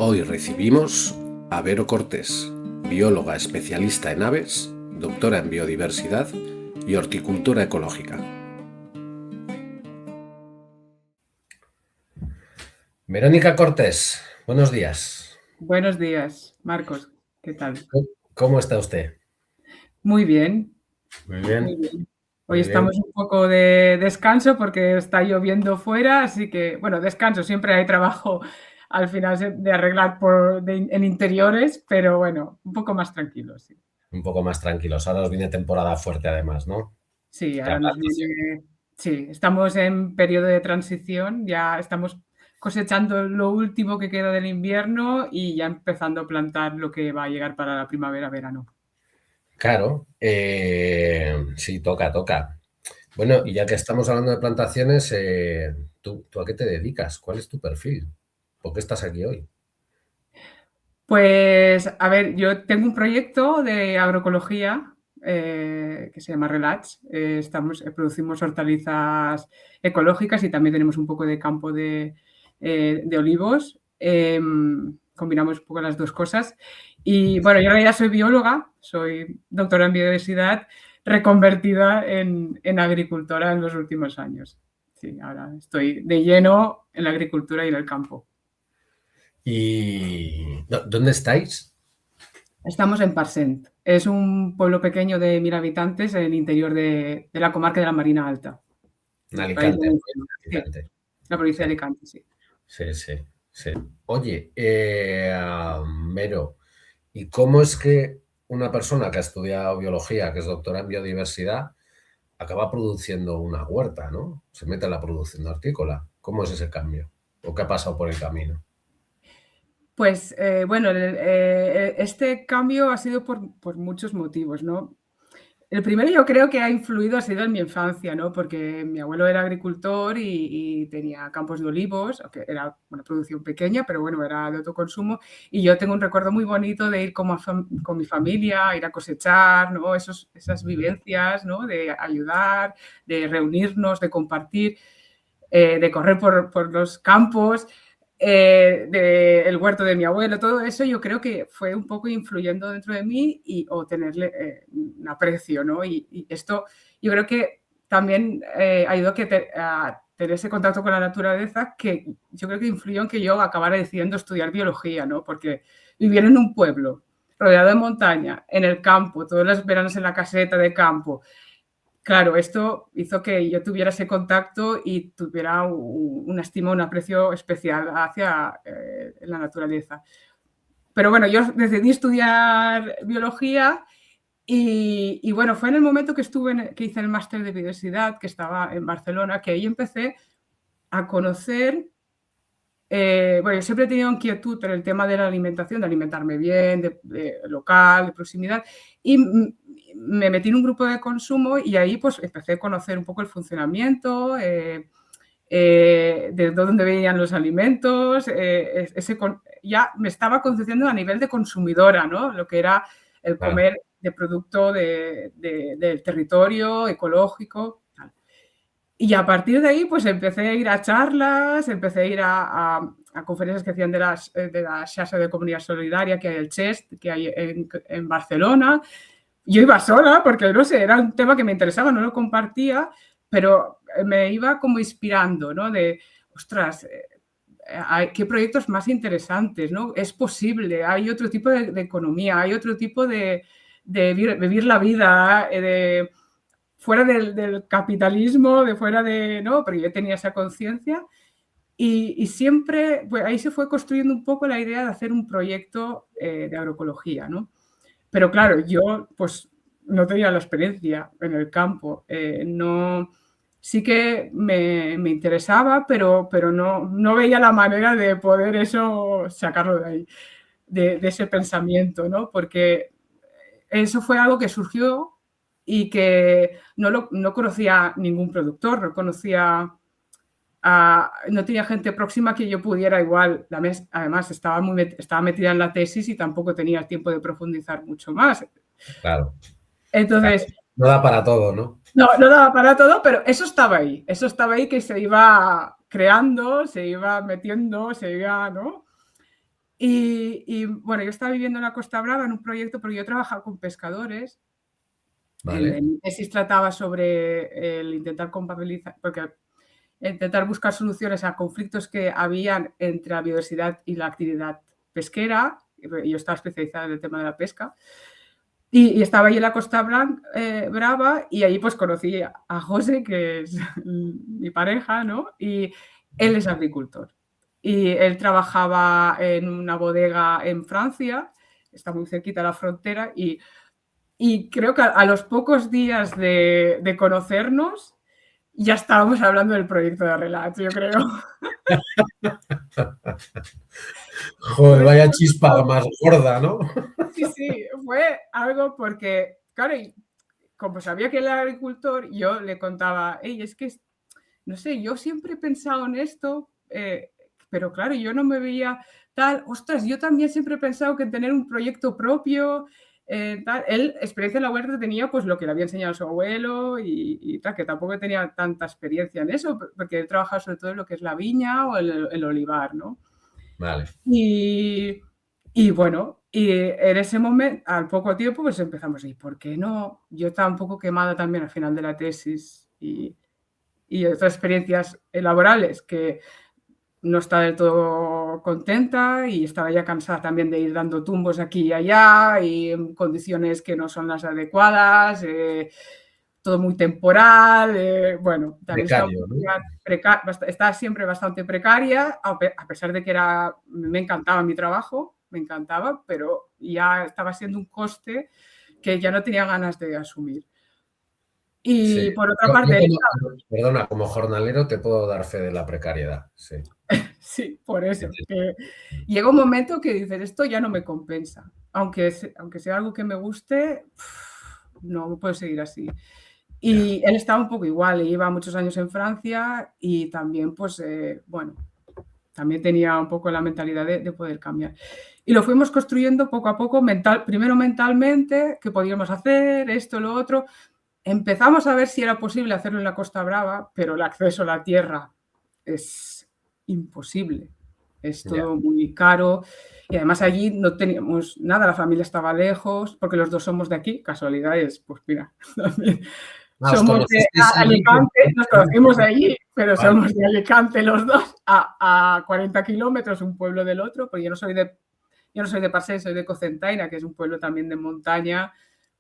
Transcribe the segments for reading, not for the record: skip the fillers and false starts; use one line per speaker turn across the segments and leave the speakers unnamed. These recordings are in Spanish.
Hoy recibimos a Vero Cortés, bióloga especialista en aves, doctora en biodiversidad y horticultura ecológica. Verónica Cortés, buenos días.
Buenos días, Marcos. ¿Qué tal?
¿Cómo está usted?
Muy bien,
Muy bien,
muy bien. Hoy
muy bien.
estamos un poco de descanso porque está lloviendo fuera, así que, bueno, descanso, siempre hay trabajo al final de arreglar en interiores, pero bueno, un poco más tranquilos. Sí,
Un poco más tranquilos. Ahora os viene temporada fuerte además, ¿no?
sí,
Ya
ahora nos viene. Sí, estamos en periodo de transición, ya estamos cosechando lo último que queda del invierno y ya empezando a plantar lo que va a llegar para la primavera-verano.
Claro, sí, toca. Bueno, y ya que estamos hablando de plantaciones, ¿tú a qué te dedicas? ¿Cuál es tu perfil? ¿Por qué estás aquí hoy?
Pues, a ver, yo tengo un proyecto de agroecología que se llama Relats. Producimos hortalizas ecológicas y también tenemos un poco de campo de olivos. Combinamos un poco las dos cosas. Y bueno, yo en realidad soy bióloga, soy doctora en biodiversidad, reconvertida en agricultora en los últimos años. Sí, ahora estoy de lleno en la agricultura y en el campo.
¿Y dónde estáis?
Estamos en Parcent. Es un pueblo pequeño de 1.000 habitantes en el interior de la comarca de la Marina Alta,
En
del país
Alicante,
valenciano. Sí,
Alicante.
la provincia
Sí,
de Alicante, sí.
sí. Oye, Mero, ¿y cómo es que una persona que ha estudiado biología, que es doctora en biodiversidad, acaba produciendo una huerta, ¿no? Se mete en la producción hortícola. ¿Cómo es ese cambio? ¿O qué ha pasado por el camino?
Pues, bueno, este cambio ha sido por muchos motivos, ¿no? El primero yo creo que ha influido ha sido en mi infancia, ¿no? Porque mi abuelo era agricultor y tenía campos de olivos, aunque era una producción pequeña, pero bueno, era de autoconsumo. Y yo tengo un recuerdo muy bonito de ir con mi familia, ir a cosechar, ¿no? Esas vivencias, ¿no? De ayudar, de reunirnos, de compartir, de correr por los campos. Del huerto de mi abuelo, todo eso yo creo que fue un poco influyendo dentro de mí o tenerle un aprecio, ¿no? Y esto yo creo que también ayudó a tener ese contacto con la naturaleza que yo creo que influyó en que yo acabara decidiendo estudiar biología, ¿no? Porque vivir en un pueblo rodeado de montaña, en el campo, todos los veranos en la caseta de campo. Claro, esto hizo que yo tuviera ese contacto y tuviera una estima, un aprecio especial hacia la naturaleza. Pero bueno, yo decidí estudiar biología y bueno, fue en el momento que hice el máster de biodiversidad, que estaba en Barcelona, que ahí empecé a conocer. Bueno, yo siempre he tenido inquietud en el tema de la alimentación, de alimentarme bien, de local, de proximidad, y me metí en un grupo de consumo y ahí pues empecé a conocer un poco el funcionamiento, de dónde venían los alimentos, ya me estaba concienciando a nivel de consumidora, ¿no? Lo que era el
Claro.
comer de producto del territorio, ecológico. Y a partir de ahí, pues empecé a ir a charlas, empecé a ir a conferencias que hacían de la Xarxa de Comunidad Solidaria, que hay el CHEST, que hay en Barcelona. Yo iba sola porque, no sé, era un tema que me interesaba, no lo compartía, pero me iba como inspirando, ¿no? De, ostras, qué proyectos más interesantes, ¿no? Es posible, hay otro tipo de economía, hay otro tipo de vivir la vida, fuera del capitalismo, de fuera de, ¿no? Pero yo tenía esa conciencia y siempre, pues ahí se fue construyendo un poco la idea de hacer un proyecto de agroecología, ¿no? Pero claro, yo pues no tenía la experiencia en el campo, no, sí que me interesaba, pero no veía la manera de poder eso sacarlo de ahí, de ese pensamiento, ¿no? Porque eso fue algo que surgió y que no conocía ningún productor, no conocía, no tenía gente próxima que yo pudiera igual. Además, estaba metida en la tesis y tampoco tenía tiempo de profundizar mucho más.
Claro.
Entonces,
No da para todo, ¿no?
no daba para todo, pero eso estaba ahí que se iba creando, se iba metiendo, se iba, ¿no? Bueno, yo estaba viviendo en la Costa Brava en un proyecto, porque yo trabajaba con pescadores.
Vale,
Mi tesis trataba sobre el intentar compatibilizar, porque intentar buscar soluciones a conflictos que habían entre la biodiversidad y la actividad pesquera. Yo estaba especializada en el tema de la pesca. Y estaba ahí en la Costa Brava, y ahí pues conocí a José, que es mi pareja, ¿no? Y él es agricultor. Y él trabajaba en una bodega en Francia, está muy cerquita de la frontera, y creo que a los pocos días de conocernos ya estábamos hablando del proyecto de Relax, yo creo.
joder,
Fue
vaya chispa más gorda, ¿no?
Sí, sí, fue algo porque, claro, y como sabía que él era agricultor, yo le contaba, hey, es que, no sé, yo siempre he pensado en esto, pero claro, yo no me veía tal, ostras, yo también siempre he pensado que tener un proyecto propio, tal. Él, experiencia en la huerta tenía pues lo que le había enseñado su abuelo y tal, que tampoco tenía tanta experiencia en eso, porque él trabajaba sobre todo en lo que es la viña o el olivar, ¿no?
Vale,
Y, y bueno, y en ese momento, al poco tiempo, pues empezamos, ¿y por qué no? Yo estaba un poco quemada también al final de la tesis y otras experiencias laborales que no estaba del todo contenta y estaba ya cansada también de ir dando tumbos aquí y allá y en condiciones que no son las adecuadas, todo muy temporal, bueno, también estaba,
precario, ¿no?
estaba siempre bastante precaria, a pesar de que me encantaba mi trabajo, me encantaba, pero ya estaba siendo un coste que ya no tenía ganas de asumir.
Sí.
Y por otra
Yo
parte,
perdona, como jornalero te puedo dar fe de la precariedad, sí.
sí, por eso, que llega un momento que dices, esto ya no me compensa, aunque sea algo que me guste, no puedo seguir así.
Ya,
Y él estaba un poco igual, lleva muchos años en Francia y también, pues, bueno, también tenía un poco la mentalidad de poder cambiar. Y lo fuimos construyendo poco a poco, primero mentalmente, qué podíamos hacer, esto, lo otro. Empezamos a ver si era posible hacerlo en la Costa Brava, pero el acceso a la tierra es imposible. Es
ya.
todo muy caro y además allí no teníamos nada, la familia estaba lejos, porque los dos somos de aquí, casualidades, pues mira, también
Ah, os
somos de
conocisteis allí.
Alicante, nos conocimos allí, pero
Vale,
somos de Alicante los dos, a 40 kilómetros un pueblo del otro, porque yo no soy de Parcén, soy de Cocentaina, que es un pueblo también de montaña,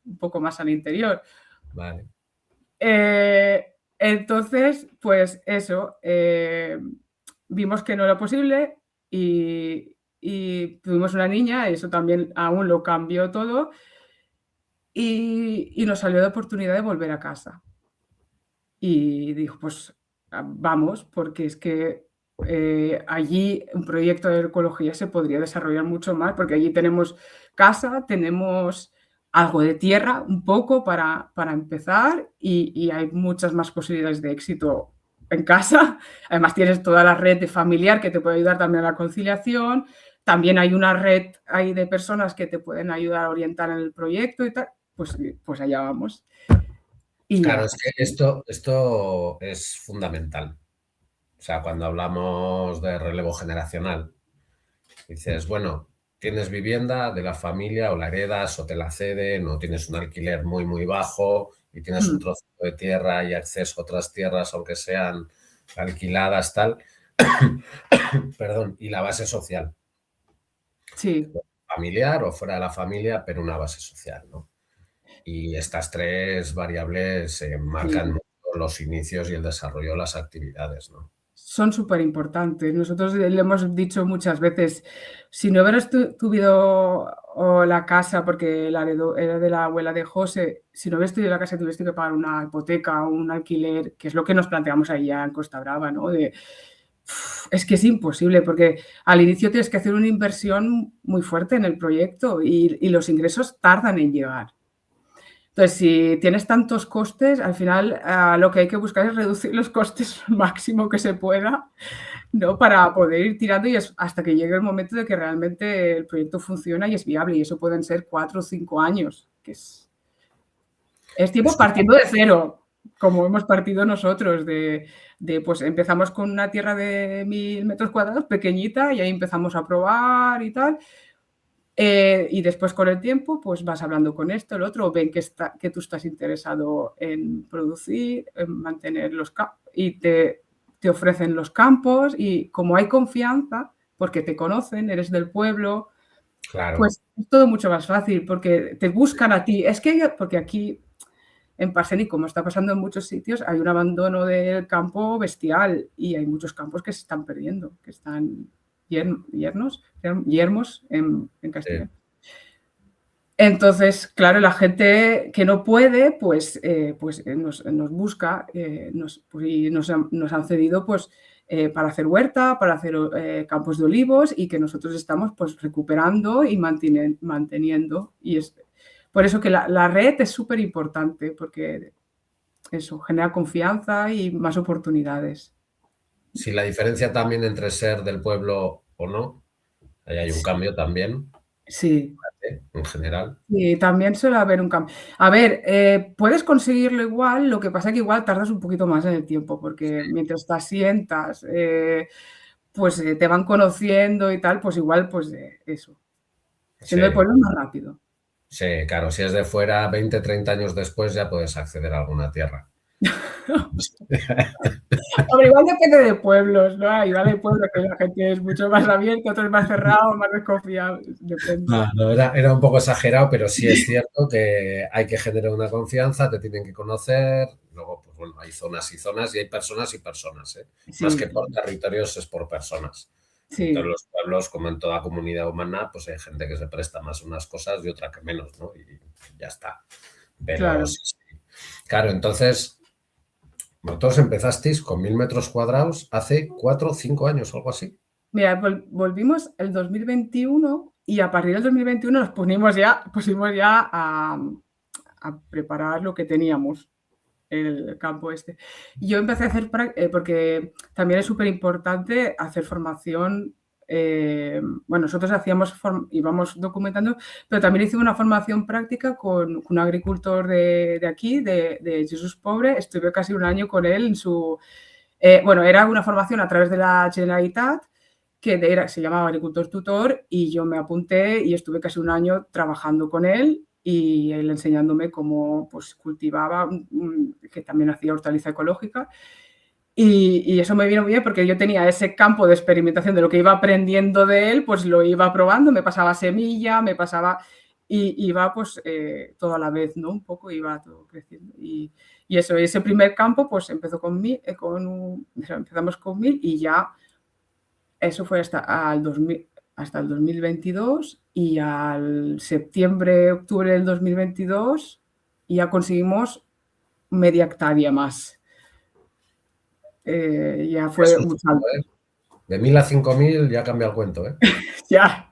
un poco más al interior.
vale.
Entonces, pues eso, vimos que no era posible y tuvimos una niña, y eso también aún lo cambió todo, y nos salió la oportunidad de volver a casa. Y dijo, pues vamos, porque es que allí un proyecto de ecología se podría desarrollar mucho más, porque allí tenemos casa, tenemos algo de tierra, un poco para empezar, y hay muchas más posibilidades de éxito en casa. Además tienes toda la red de familiar que te puede ayudar también a la conciliación. También hay una red ahí de personas que te pueden ayudar a orientar en el proyecto y tal. Pues allá vamos. Y
Claro,
ya.
es que esto es fundamental. O sea, cuando hablamos de relevo generacional, dices, bueno, tienes vivienda de la familia o la heredas o te la ceden o tienes un alquiler muy, muy bajo y tienes un trozo de tierra y acceso a otras tierras, aunque sean alquiladas, tal. Perdón, y la base social,
Sí,
familiar o fuera de la familia, pero una base social, ¿no? Y estas tres variables marcan
sí.
mucho los inicios y el desarrollo de las actividades, ¿no?
Son súper importantes. Nosotros le hemos dicho muchas veces, si no hubieras tuvido la casa, porque la heredó, era de la abuela de José, si no hubieras tenido la casa y tuviste que pagar una hipoteca o un alquiler, que es lo que nos planteamos allá en Costa Brava, ¿no? Es que es imposible, porque al inicio tienes que hacer una inversión muy fuerte en el proyecto y los ingresos tardan en llegar. Entonces, si tienes tantos costes, al final lo que hay que buscar es reducir los costes al máximo que se pueda, ¿no? Para poder ir tirando y hasta que llegue el momento de que realmente el proyecto funciona y es viable. Y eso pueden ser 4 o 5 años, que es tiempo
Escucha,
partiendo de cero. como hemos partido nosotros, pues empezamos con una tierra de 1000 metros cuadrados, pequeñita, y ahí empezamos a probar y tal. Y después con el tiempo, pues vas hablando con esto, el otro, ven que tú estás interesado en producir, en mantener los campos y te ofrecen los campos y como hay confianza, porque te conocen, eres del pueblo,
Claro,
pues es todo mucho más fácil porque te buscan a ti. Es que porque aquí en Parseni, como está pasando en muchos sitios, hay un abandono del campo bestial y hay muchos campos que se están perdiendo, que están yermos en
sí,
castellano. Entonces, claro, la gente que no puede, pues nos busca, y nos han cedido pues, para hacer huerta, para hacer campos de olivos y que nosotros estamos pues, recuperando y manteniendo. Y es por eso que la red es súper importante, porque eso genera confianza y más oportunidades.
si la diferencia también entre ser del pueblo o no, ahí hay un cambio también,
Sí.
en general.
Y también suele haber un cambio. A ver, puedes conseguirlo igual, lo que pasa es que igual tardas un poquito más en el tiempo, porque mientras te asientas, pues te van conociendo y tal, pues igual, pues eso. Siendo de
Sí,
pueblo más rápido.
sí, claro, si es de fuera, 20, 30 años después ya puedes acceder a alguna tierra.
Hombre, igual depende de pueblos, ¿no? Igual hay pueblos que la gente es mucho más abierta, otros más cerrados, más desconfiados, depende.
No, no, era un poco exagerado, pero sí es cierto que hay que generar una confianza, te tienen que conocer. Luego, pues bueno, hay zonas y zonas y hay personas y personas, ¿eh? Más
Sí,
que por territorios es por personas. Y en todos
sí,
los pueblos, como en toda comunidad humana, pues hay gente que se presta más a unas cosas y otra que menos, ¿no? Y ya está. Pero
claro.
sí, sí. Claro, entonces, vosotros empezasteis con 1000 metros cuadrados hace 4 o 5 años, algo así.
Mira, volvimos el 2021 y a partir del 2021 nos pusimos ya a preparar lo que teníamos, el campo este. Y yo empecé a hacer, porque también es súper importante hacer formación. Bueno, nosotros íbamos documentando, pero también hice una formación práctica con un agricultor de aquí, de Jesús Pobre. Estuve casi un año con él en su... bueno, era una formación a través de la Generalitat se llamaba agricultor tutor y yo me apunté y estuve casi un año trabajando con él y él enseñándome cómo pues, cultivaba, que también hacía hortaliza ecológica. Y eso me vino bien porque yo tenía ese campo de experimentación de lo que iba aprendiendo de él, pues lo iba probando, me pasaba semilla, me pasaba y iba pues todo a la vez, ¿no? Un poco iba todo creciendo. Y eso, ese primer campo pues empezó empezamos con 1000 y ya eso fue hasta el 2022 y al septiembre, octubre del 2022 ya conseguimos media hectárea más. Ya fue
Eso
un
es mucho,
salto.
¿eh? De 1000 a 5000 ya cambia el cuento, ¿eh?
Ya,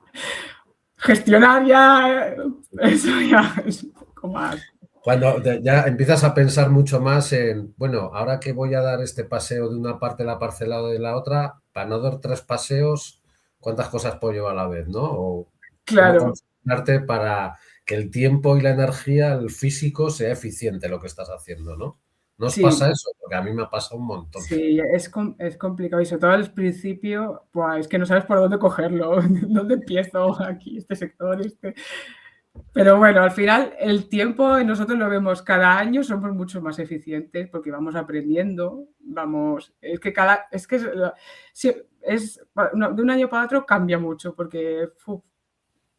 gestionar ya, eso ya es un poco más.
Cuando ya empiezas a pensar mucho más en, bueno, ahora que voy a dar este paseo de una parte de la parcela o de la otra, para no dar 3 paseos, ¿cuántas cosas puedo llevar a la vez, no? O cómo
Claro,
concentrarte para que el tiempo y la energía, el físico, sea eficiente lo que estás haciendo, ¿no? ¿No os
sí,
pasa eso? Porque a mí me ha pasado un montón.
sí, es complicado y sobre todo al principio, pues, es que no sabes por dónde cogerlo, dónde empiezo aquí, este sector, este. Pero bueno, al final el tiempo nosotros lo vemos cada año, somos mucho más eficientes porque vamos aprendiendo, sí, de un año para otro cambia mucho porque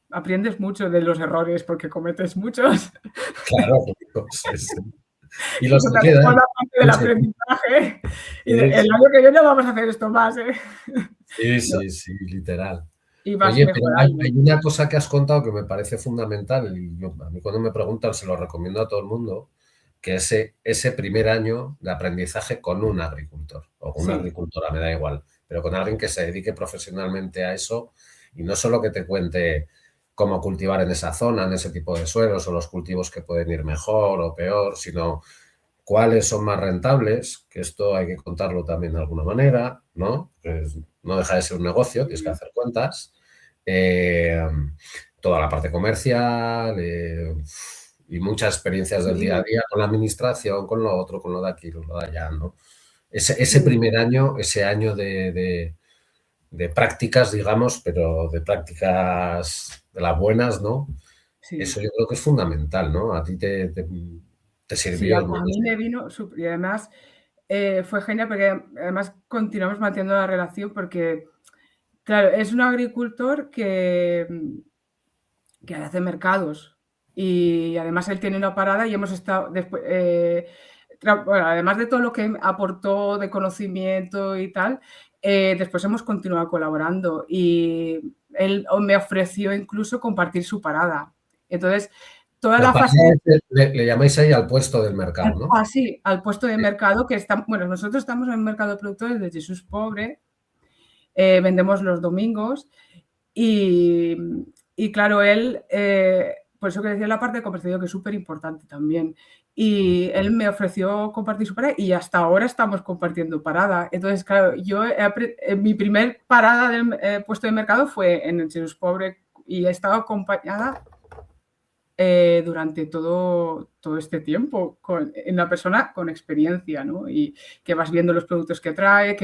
aprendes mucho de los errores porque cometes muchos.
Claro, sí, sí. Y
Y
los
eso
que
también
quedan,
forma parte del
los que quedan.
aprendizaje. Y
Sí,
el año que viene vamos a hacer esto más, ¿eh?
sí,
¿No?
sí, sí, literal.
Y vas
Oye, pero hay,
mejorando.
hay una cosa que has contado que me parece fundamental y a mí cuando me preguntan se lo recomiendo a todo el mundo, que es ese primer año de aprendizaje con un agricultor o con una
Sí,
agricultora, me da igual, pero con alguien que se dedique profesionalmente a eso y no solo que te cuente cómo cultivar en esa zona, en ese tipo de suelos o los cultivos que pueden ir mejor o peor, sino cuáles son más rentables, que esto hay que contarlo también de alguna manera, ¿no? Pues no deja de ser un negocio, tienes que
sí,
hacer cuentas. Eh, Toda la parte comercial y muchas experiencias del día a
Sí,
día con la administración, con lo otro, con lo de aquí, con lo de allá, ¿no? Ese
sí,
primer año, ese año de prácticas, digamos, pero de prácticas de las buenas, ¿no?
sí.
Eso yo creo que es fundamental, ¿no? A ti te
Sí, a
sirvió, ¿no?
a mí me vino sup y además, fue genial porque además continuamos manteniendo la relación porque, claro, es un agricultor que hace mercados y además él tiene una parada y hemos estado después, bueno, además de todo lo que aportó de conocimiento y tal, después hemos continuado colaborando y él me ofreció incluso compartir su parada. Entonces, toda
La
la fase
parada le llamáis ahí al puesto del mercado, ¿no?
sí, al puesto de
Sí.
mercado que está, bueno, nosotros estamos en el mercado de productores de Jesús Pobre, vendemos los domingos y, y claro, él, por eso que decía la parte de comercio, que es súper importante también. Y él me ofreció compartir su parada y hasta ahora estamos compartiendo parada. Entonces, claro, mi primer parada del puesto de mercado fue en el Jesús Pobre y he estado acompañada durante todo este tiempo con una persona con experiencia, ¿no? Y que vas viendo los productos que trae,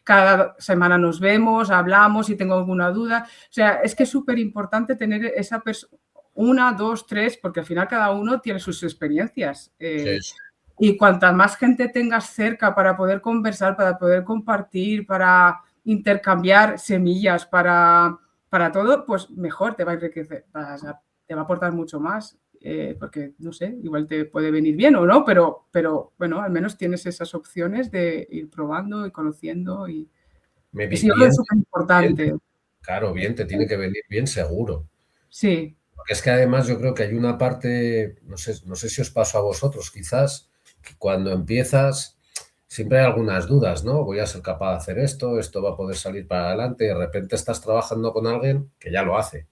cada semana nos vemos, hablamos y tengo alguna duda. O sea, es que es súper importante tener esa persona, una, dos, tres, porque al final cada uno tiene sus experiencias.
Sí, sí.
Y cuanta más gente tengas cerca para poder conversar, para poder compartir, para intercambiar semillas, para todo, pues mejor te va a enriquecer, te va a aportar mucho más, porque, no sé, igual te puede venir bien o no, pero bueno, al menos tienes esas opciones de ir probando y conociendo y eso yo creo que es
Bien,
súper
bien,
importante.
claro, bien, te tiene que venir bien seguro.
Sí,
Porque es que además yo creo que hay una parte, no sé si os pasó a vosotros, quizás, que cuando empiezas siempre hay algunas dudas, ¿no? Voy a ser capaz de hacer esto va a poder salir para adelante, y de repente estás trabajando con alguien que ya lo hace.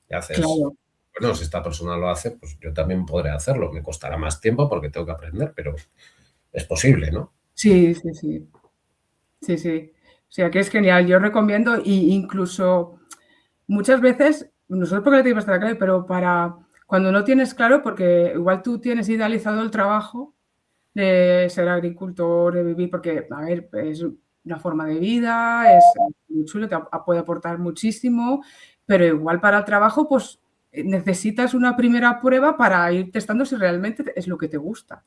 Y haces,
claro.
bueno, si esta persona lo hace, pues yo también podré hacerlo. Me costará más tiempo porque tengo que aprender, pero es posible, ¿no?
Sí, sí, sí. Sí, sí. O sea, que es genial. Yo recomiendo y incluso muchas veces, nosotros porque lo tenemos bastante claro, pero para cuando no tienes claro, porque igual tú tienes idealizado el trabajo de ser agricultor, de vivir, porque, a ver, es una forma de vida, es muy chulo, puede aportar muchísimo, pero igual para el trabajo, pues necesitas una primera prueba para ir testando si realmente es lo que te gusta.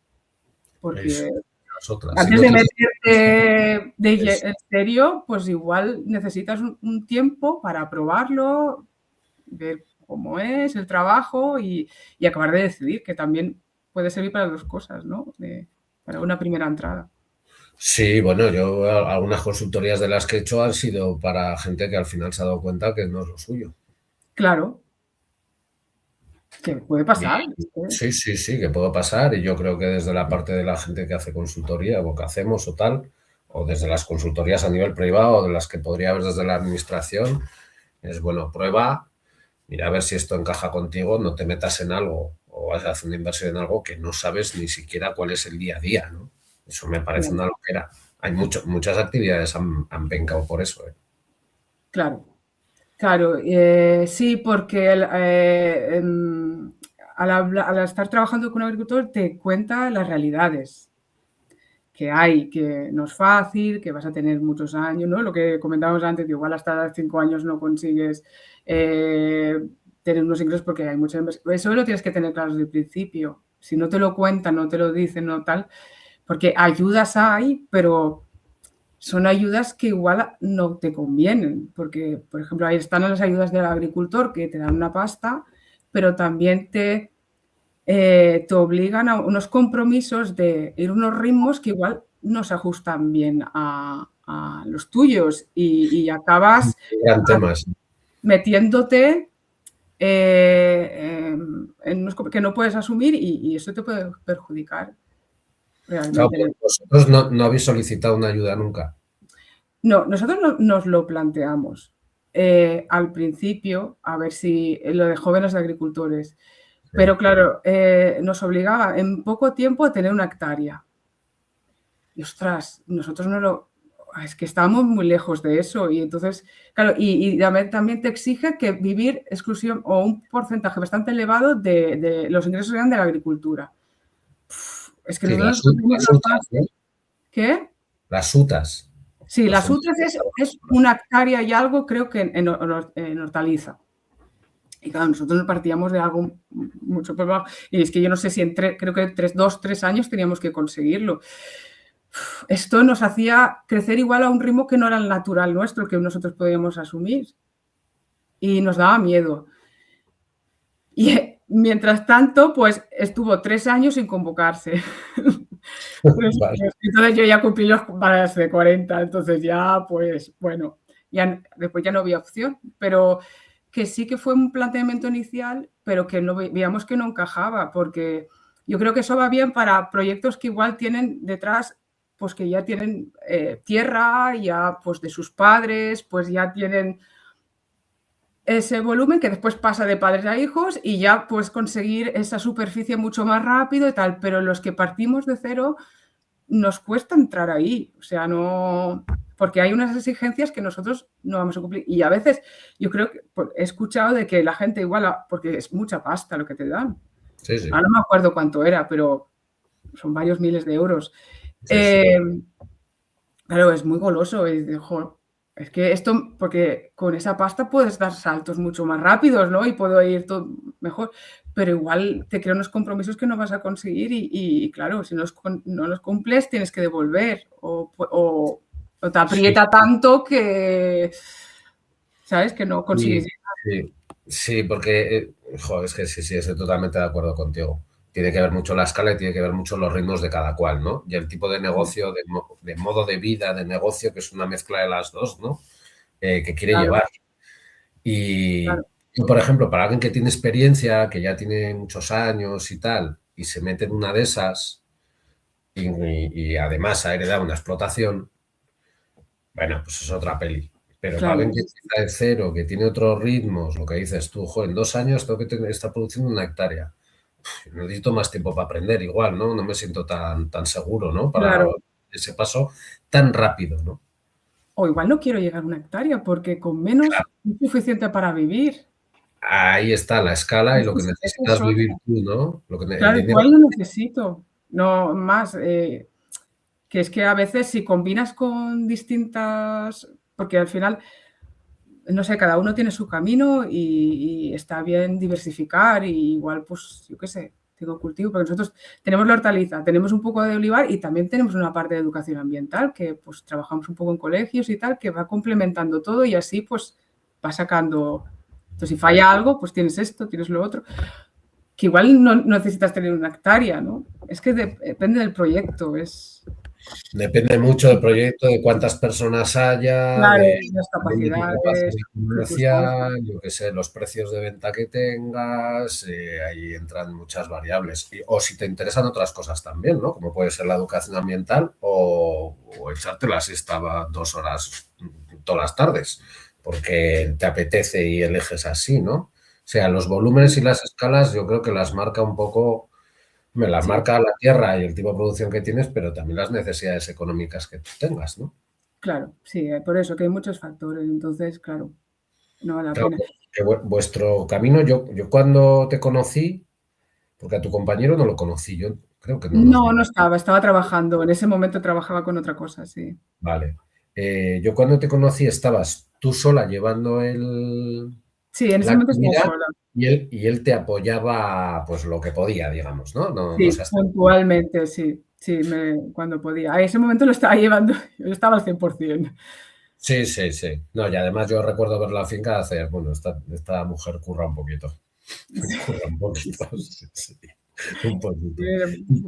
Eso,
Porque
las otras. Si
antes
no
de
tienes
meterte
eso.
en serio, pues igual necesitas un tiempo para probarlo, ver cómo es el trabajo y acabar de decidir, que también puede servir para 2 cosas, ¿no? Para una primera entrada.
Sí, bueno, yo algunas consultorías de las que he hecho han sido para gente que al final se ha dado cuenta que no es lo suyo.
Claro, que puede
Y
pasar, es que
sí, sí, sí, que puede pasar. Y yo creo que desde la parte de la gente que hace consultoría o que hacemos o tal, o desde las consultorías a nivel privado, o de las que podría haber desde la administración, es bueno, prueba, mira a ver si esto encaja contigo, no te metas en algo o vas a hacer una inversión en algo que no sabes ni siquiera cuál es el día a día, ¿no? Eso me parece
claro,
una loquera. Hay muchas actividades han pencado por eso, ¿eh?
claro, claro, sí, porque al estar trabajando con un agricultor te cuenta las realidades. Que hay, que no es fácil, que vas a tener muchos años, ¿no? Lo que comentábamos antes, que igual hasta 5 años no consigues tener unos ingresos porque hay mucha inversión. Eso lo tienes que tener claro desde el principio. Si no te lo cuentan, no te lo dicen, no tal, porque ayudas hay, pero son ayudas que igual no te convienen, porque, por ejemplo, ahí están las ayudas del agricultor que te dan una pasta, pero también te obligan a unos compromisos de ir a unos ritmos que igual no se ajustan bien a los tuyos y acabas
Gran tema, sí.
metiéndote en unos que no puedes asumir y eso te puede perjudicar
Claro,
realmente.
pues vosotros no habéis solicitado una ayuda nunca.
No, nosotros nos lo planteamos al principio, a ver si lo de jóvenes agricultores,
Sí.
pero claro, nos obligaba en poco tiempo a tener una hectárea. Y ostras, nosotros no lo. es que estábamos muy lejos de eso. Y entonces, claro, y también te exige que vivir exclusión o un porcentaje bastante elevado de los ingresos eran de la agricultura. Es que
Sí,
nosotros
las
los
UTAs, ¿no?
básicos. ¿Qué?
Las UTAs.
Sí,
Las
las
famosas
UTRAS es
UTAs.
una hectárea y algo, creo que en hortaliza. Y claro, nosotros partíamos de algo mucho más bajo. Y es que yo no sé si creo que 2, 3 años teníamos que conseguirlo. Esto nos hacía crecer igual a un ritmo que no era el natural nuestro, que nosotros podíamos asumir. Y nos daba miedo. Y mientras tanto, pues estuvo 3 años sin convocarse.
Vale.
Entonces yo ya cumplí los más de 40, entonces ya, pues bueno, ya después ya no había opción, pero que sí que fue un planteamiento inicial, pero que no veíamos que no encajaba, porque yo creo que eso va bien para proyectos que igual tienen detrás, pues que ya tienen tierra, ya pues de sus padres, pues ya tienen ese volumen que después pasa de padres a hijos y ya puedes conseguir esa superficie mucho más rápido y tal, pero los que partimos de cero nos cuesta entrar ahí, o sea, no, porque hay unas exigencias que nosotros no vamos a cumplir. Y a veces yo creo que he escuchado de que la gente igual, porque es mucha pasta lo que te dan.
Sí, sí,
Ahora no me acuerdo cuánto era, pero son varios miles de euros.
sí, sí.
Claro, es muy goloso. Es que esto, porque con esa pasta puedes dar saltos mucho más rápidos, ¿no? Y puedo ir todo mejor. Pero igual te crea unos compromisos que no vas a conseguir y claro, si no los cumples, tienes que devolver. O te
Sí,
aprieta tanto que, ¿sabes? Que no consigues.
sí, sí, sí, porque, joder, es que sí, sí, estoy totalmente de acuerdo contigo. Tiene que ver mucho la escala y tiene que ver mucho los ritmos de cada cual, ¿no? Y el tipo de negocio, de modo de vida, de negocio, que es una mezcla de las dos, ¿no? Que quiere
Claro,
llevar. Y
claro,
yo, por ejemplo, para alguien que tiene experiencia, que ya tiene muchos años y tal, y se mete en una de esas, y además ha heredado una explotación, bueno, pues es otra peli. Pero para
claro.
alguien que empieza de cero, que tiene otros ritmos, lo que dices tú, joder, en 2 años tengo que estar produciendo una hectárea. Necesito más tiempo para aprender, igual, ¿no? No me siento tan seguro, ¿no? Para
Claro.
ese paso tan rápido, ¿no?
O igual no quiero llegar a una hectárea porque con menos
Claro,
es suficiente para vivir.
ahí está la escala y lo que
Esa es
necesitas
otra.
vivir tú, ¿no? El
Claro,
dinero.
igual no necesito, no más, que es que a veces si combinas con distintas, porque al final, no sé, cada uno tiene su camino y está bien diversificar y igual, pues, yo qué sé, tengo cultivo, porque nosotros tenemos la hortaliza, tenemos un poco de olivar y también tenemos una parte de educación ambiental que, pues, trabajamos un poco en colegios y tal, que va complementando todo y así, pues, va sacando. Entonces, si falla algo, pues tienes esto, tienes lo otro. Que igual no necesitas tener una hectárea, ¿no? Es que depende del proyecto, es
Depende mucho del proyecto, de cuántas personas haya,
claro,
de,
las
también de tu
capacidades,
capacidad
circunstancias.
comercial, yo qué sé, los precios de venta que tengas, ahí entran muchas variables. O si te interesan otras cosas también, ¿no? Como puede ser la educación ambiental o echarte la siesta 2 horas todas las tardes, porque te apetece y eliges así, ¿no? O sea, los volúmenes y las escalas yo creo que las marca un poco. Me las
Sí,
marca la tierra y el tipo de producción que tienes, pero también las necesidades económicas que tú tengas, ¿no?
claro, sí, por eso que hay muchos factores, entonces, claro, no vale la
Claro,
pena.
que vuestro camino, yo cuando te conocí, porque a tu compañero no lo conocí, yo creo que no nos
No, no
vimos.
estaba trabajando, en ese momento trabajaba con otra cosa, sí.
Vale. Yo cuando te conocí estabas tú sola llevando
Sí, en ese
la
momento estaba
actividad
sola.
y él te apoyaba pues lo que podía, digamos, ¿no? No
Sí,
sé hasta qué punto.
puntualmente, sí, sí, cuando podía. A ese momento lo estaba llevando, yo estaba al 100%.
Sí, sí, sí. No, y además yo recuerdo ver la finca hacer, bueno, esta mujer curra un poquito. Curra un
Sí,
poquito,
sí,
sí, sí, un poquito.
sí,
¿Y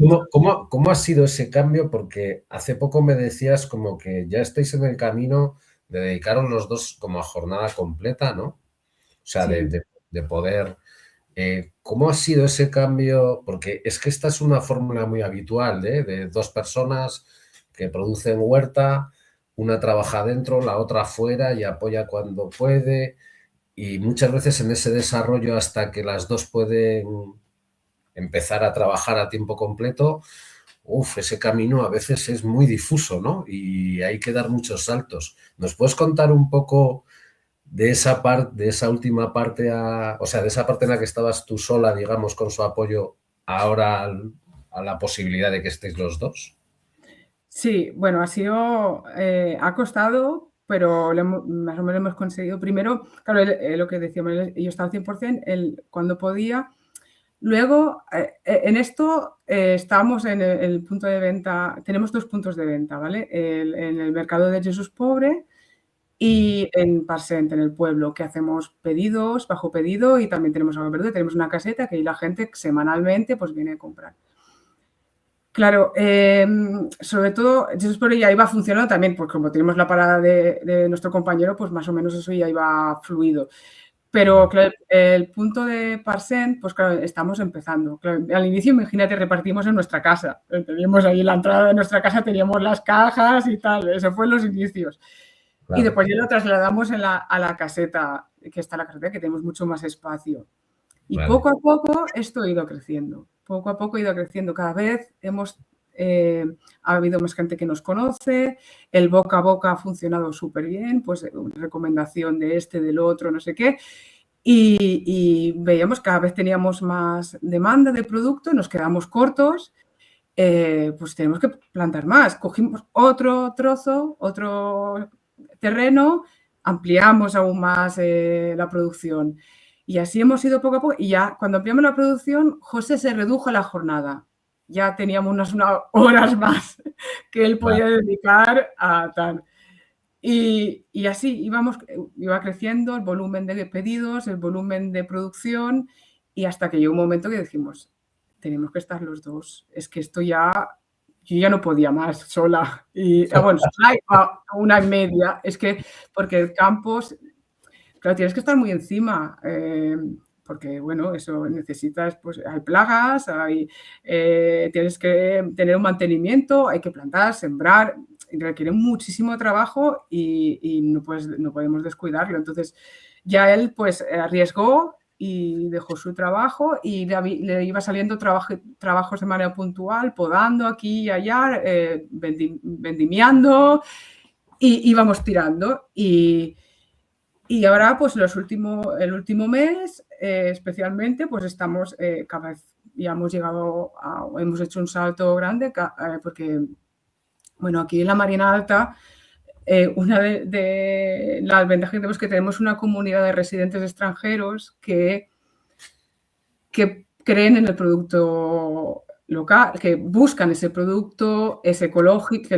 cómo ha sido ese cambio? Porque hace poco me decías como que ya estáis en el camino de dedicaros los dos como a jornada completa, ¿no? O sea, de,
sí,
de- de poder. ¿Cómo ha sido ese cambio? Porque es que esta es una fórmula muy habitual, ¿eh? De dos personas que producen huerta, una trabaja dentro, la otra fuera y apoya cuando puede. Y muchas veces en ese desarrollo hasta que las dos pueden empezar a trabajar a tiempo completo, ese camino a veces es muy difuso, ¿no? Y hay que dar muchos saltos. ¿Nos puedes contar un poco de esa parte, de esa última parte, o sea, de esa parte en la que estabas tú sola, digamos, con su apoyo, ahora a la posibilidad de que estéis los dos?
Sí, bueno, ha costado, pero más o menos hemos conseguido. Primero, claro, lo que decíamos, yo estaba al 100%, él cuando podía. Luego, en esto, estamos en el punto de venta, tenemos 2 puntos de venta, ¿vale? En el mercado de Jesús Pobre y en Parcent, en el pueblo, que hacemos pedidos, bajo pedido, y también tenemos algo verde, tenemos una caseta que ahí la gente semanalmente, pues, viene a comprar. Claro, sobre todo, Jesús Pobre ya iba funcionando también, pues como tenemos la parada de nuestro compañero, pues más o menos eso ya iba fluido. Pero claro, el punto de Parcent, pues claro, estamos empezando. Claro, al inicio, imagínate, repartimos en nuestra casa. Teníamos ahí la entrada de nuestra casa, teníamos las cajas y tal. Eso fue en los inicios. Y
Claro,
después ya lo trasladamos a la caseta, que está la caseta, que tenemos mucho más espacio. Y
vale,
poco a poco esto ha ido creciendo. Poco a poco ha ido creciendo. Cada vez ha habido más gente que nos conoce, el boca a boca ha funcionado súper bien, pues recomendación de este, del otro, no sé qué. Y veíamos cada vez teníamos más demanda de producto, nos quedamos cortos, pues tenemos que plantar más. Cogimos otro trozo, otro terreno, ampliamos aún más la producción. Y así hemos ido poco a poco. Y ya cuando ampliamos la producción, José se redujo la jornada. Ya teníamos unas horas más que él
vale.
podía dedicar a tal. Y así iba creciendo el volumen de pedidos, el volumen de producción, y hasta que llegó un momento que dijimos, tenemos que estar los dos. Es que esto ya, yo ya no podía más sola. Y bueno, sola a una y media. Es que, porque el campo, claro, tienes que estar muy encima. Porque, bueno, eso necesitas, pues hay plagas, tienes que tener un mantenimiento, hay que plantar, sembrar, requiere muchísimo trabajo y no podemos descuidarlo. Entonces, ya él, pues, arriesgó y dejó su trabajo y le iba saliendo trabajos de manera puntual, podando aquí y allá, vendimiando, y íbamos tirando. Y ahora, pues el último mes, especialmente, pues estamos cada vez, ya hemos hecho un salto grande, porque, bueno, aquí en la Marina Alta, una de las ventajas que tenemos es que tenemos una comunidad de residentes extranjeros que creen en el producto local, que buscan ese producto, es ecológico,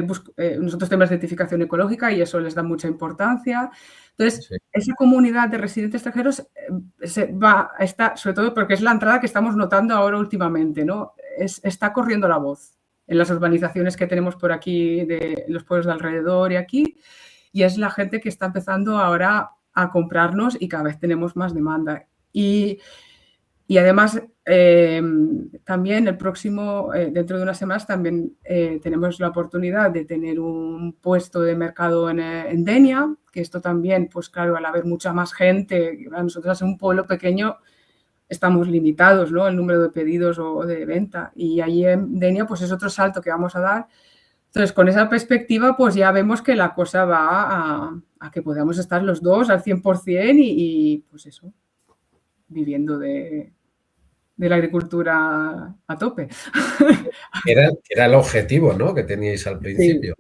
nosotros tenemos certificación ecológica y eso les da mucha importancia. Entonces,
Sí,
esa comunidad de residentes extranjeros está, sobre todo porque es la entrada que estamos notando ahora últimamente, ¿no? Está corriendo la voz en las urbanizaciones que tenemos por aquí, de los pueblos de alrededor y aquí, y es la gente que está empezando ahora a comprarnos y cada vez tenemos más demanda. Y además, también dentro de unas semanas, también tenemos la oportunidad de tener un puesto de mercado en Denia, que esto también, pues claro, al haber mucha más gente, nosotros en un pueblo pequeño estamos limitados, ¿no? El número de pedidos o de venta. Y ahí en Denia, pues es otro salto que vamos a dar. Entonces, con esa perspectiva, pues ya vemos que la cosa va a que podamos estar los dos al 100% y pues eso, viviendo de la agricultura a tope.
Era el objetivo, ¿no? Que teníais al
Sí,
principio.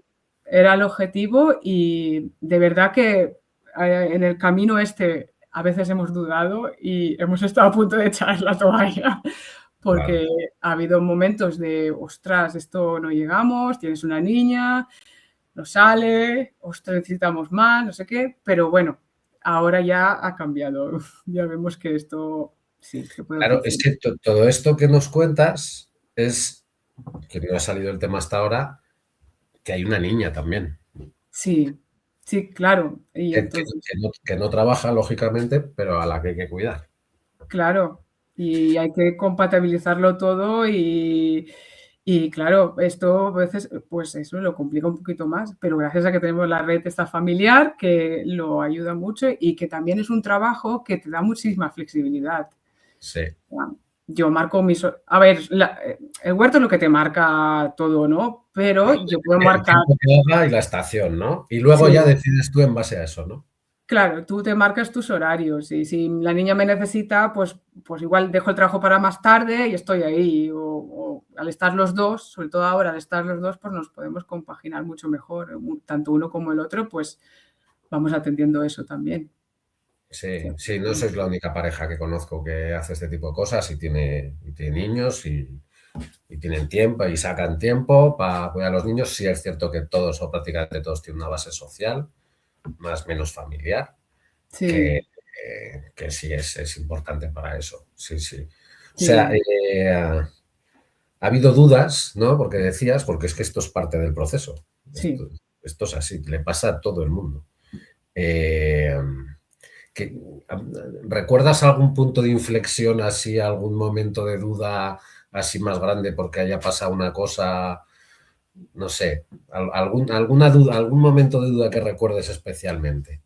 era el objetivo y de verdad que en el camino este a veces hemos dudado y hemos estado a punto de echar la toalla
Claro.
porque ha habido momentos de, ostras, esto no llegamos, tienes una niña, no sale, ostras, necesitamos más, no sé qué, pero bueno, ahora ya ha cambiado, ya vemos que esto sí, se puede
Claro, es
funcionar.
que todo esto que nos cuentas es, que no ha salido el tema hasta ahora, que hay una niña también,
Sí, sí, claro. Y
que
entonces,
que no trabaja, lógicamente, pero a la que hay que cuidar.
claro, y hay que compatibilizarlo todo y claro, esto a veces, pues eso lo complica un poquito más, pero gracias a que tenemos la red esta familiar que lo ayuda mucho y que también es un trabajo que te da muchísima flexibilidad.
Sí.
yo marco mis... A ver, el huerto es lo que te marca todo, ¿no? Pero yo puedo
El
marcar...
tiempo que haga y la estación, ¿no? Y luego ya
Sí,
decides tú en base a eso, ¿no?
claro, tú te marcas tus horarios y si la niña me necesita, pues igual dejo el trabajo para más tarde y estoy ahí. O al estar los dos, sobre todo ahora, al estar los dos, pues nos podemos compaginar mucho mejor. Tanto uno como el otro, pues vamos atendiendo eso también.
Sí, sí, no sois la única pareja que conozco que hace este tipo de cosas y tiene niños y tienen tiempo y sacan tiempo para apoyar a los niños. Sí es cierto que todos o prácticamente todos tienen una base social, más o menos familiar, que,
Sí,
que sí es importante para eso. Sí, sí. O sea,
sí,
ha habido dudas, ¿no? Porque decías, porque es que esto es parte del proceso.
sí.
Esto es así, le pasa a todo el mundo. Eh, que, ¿Recuerdas algún punto de inflexión así, algún momento de duda así más grande porque haya pasado una cosa, no sé, alguna duda, algún momento de duda que recuerdes especialmente?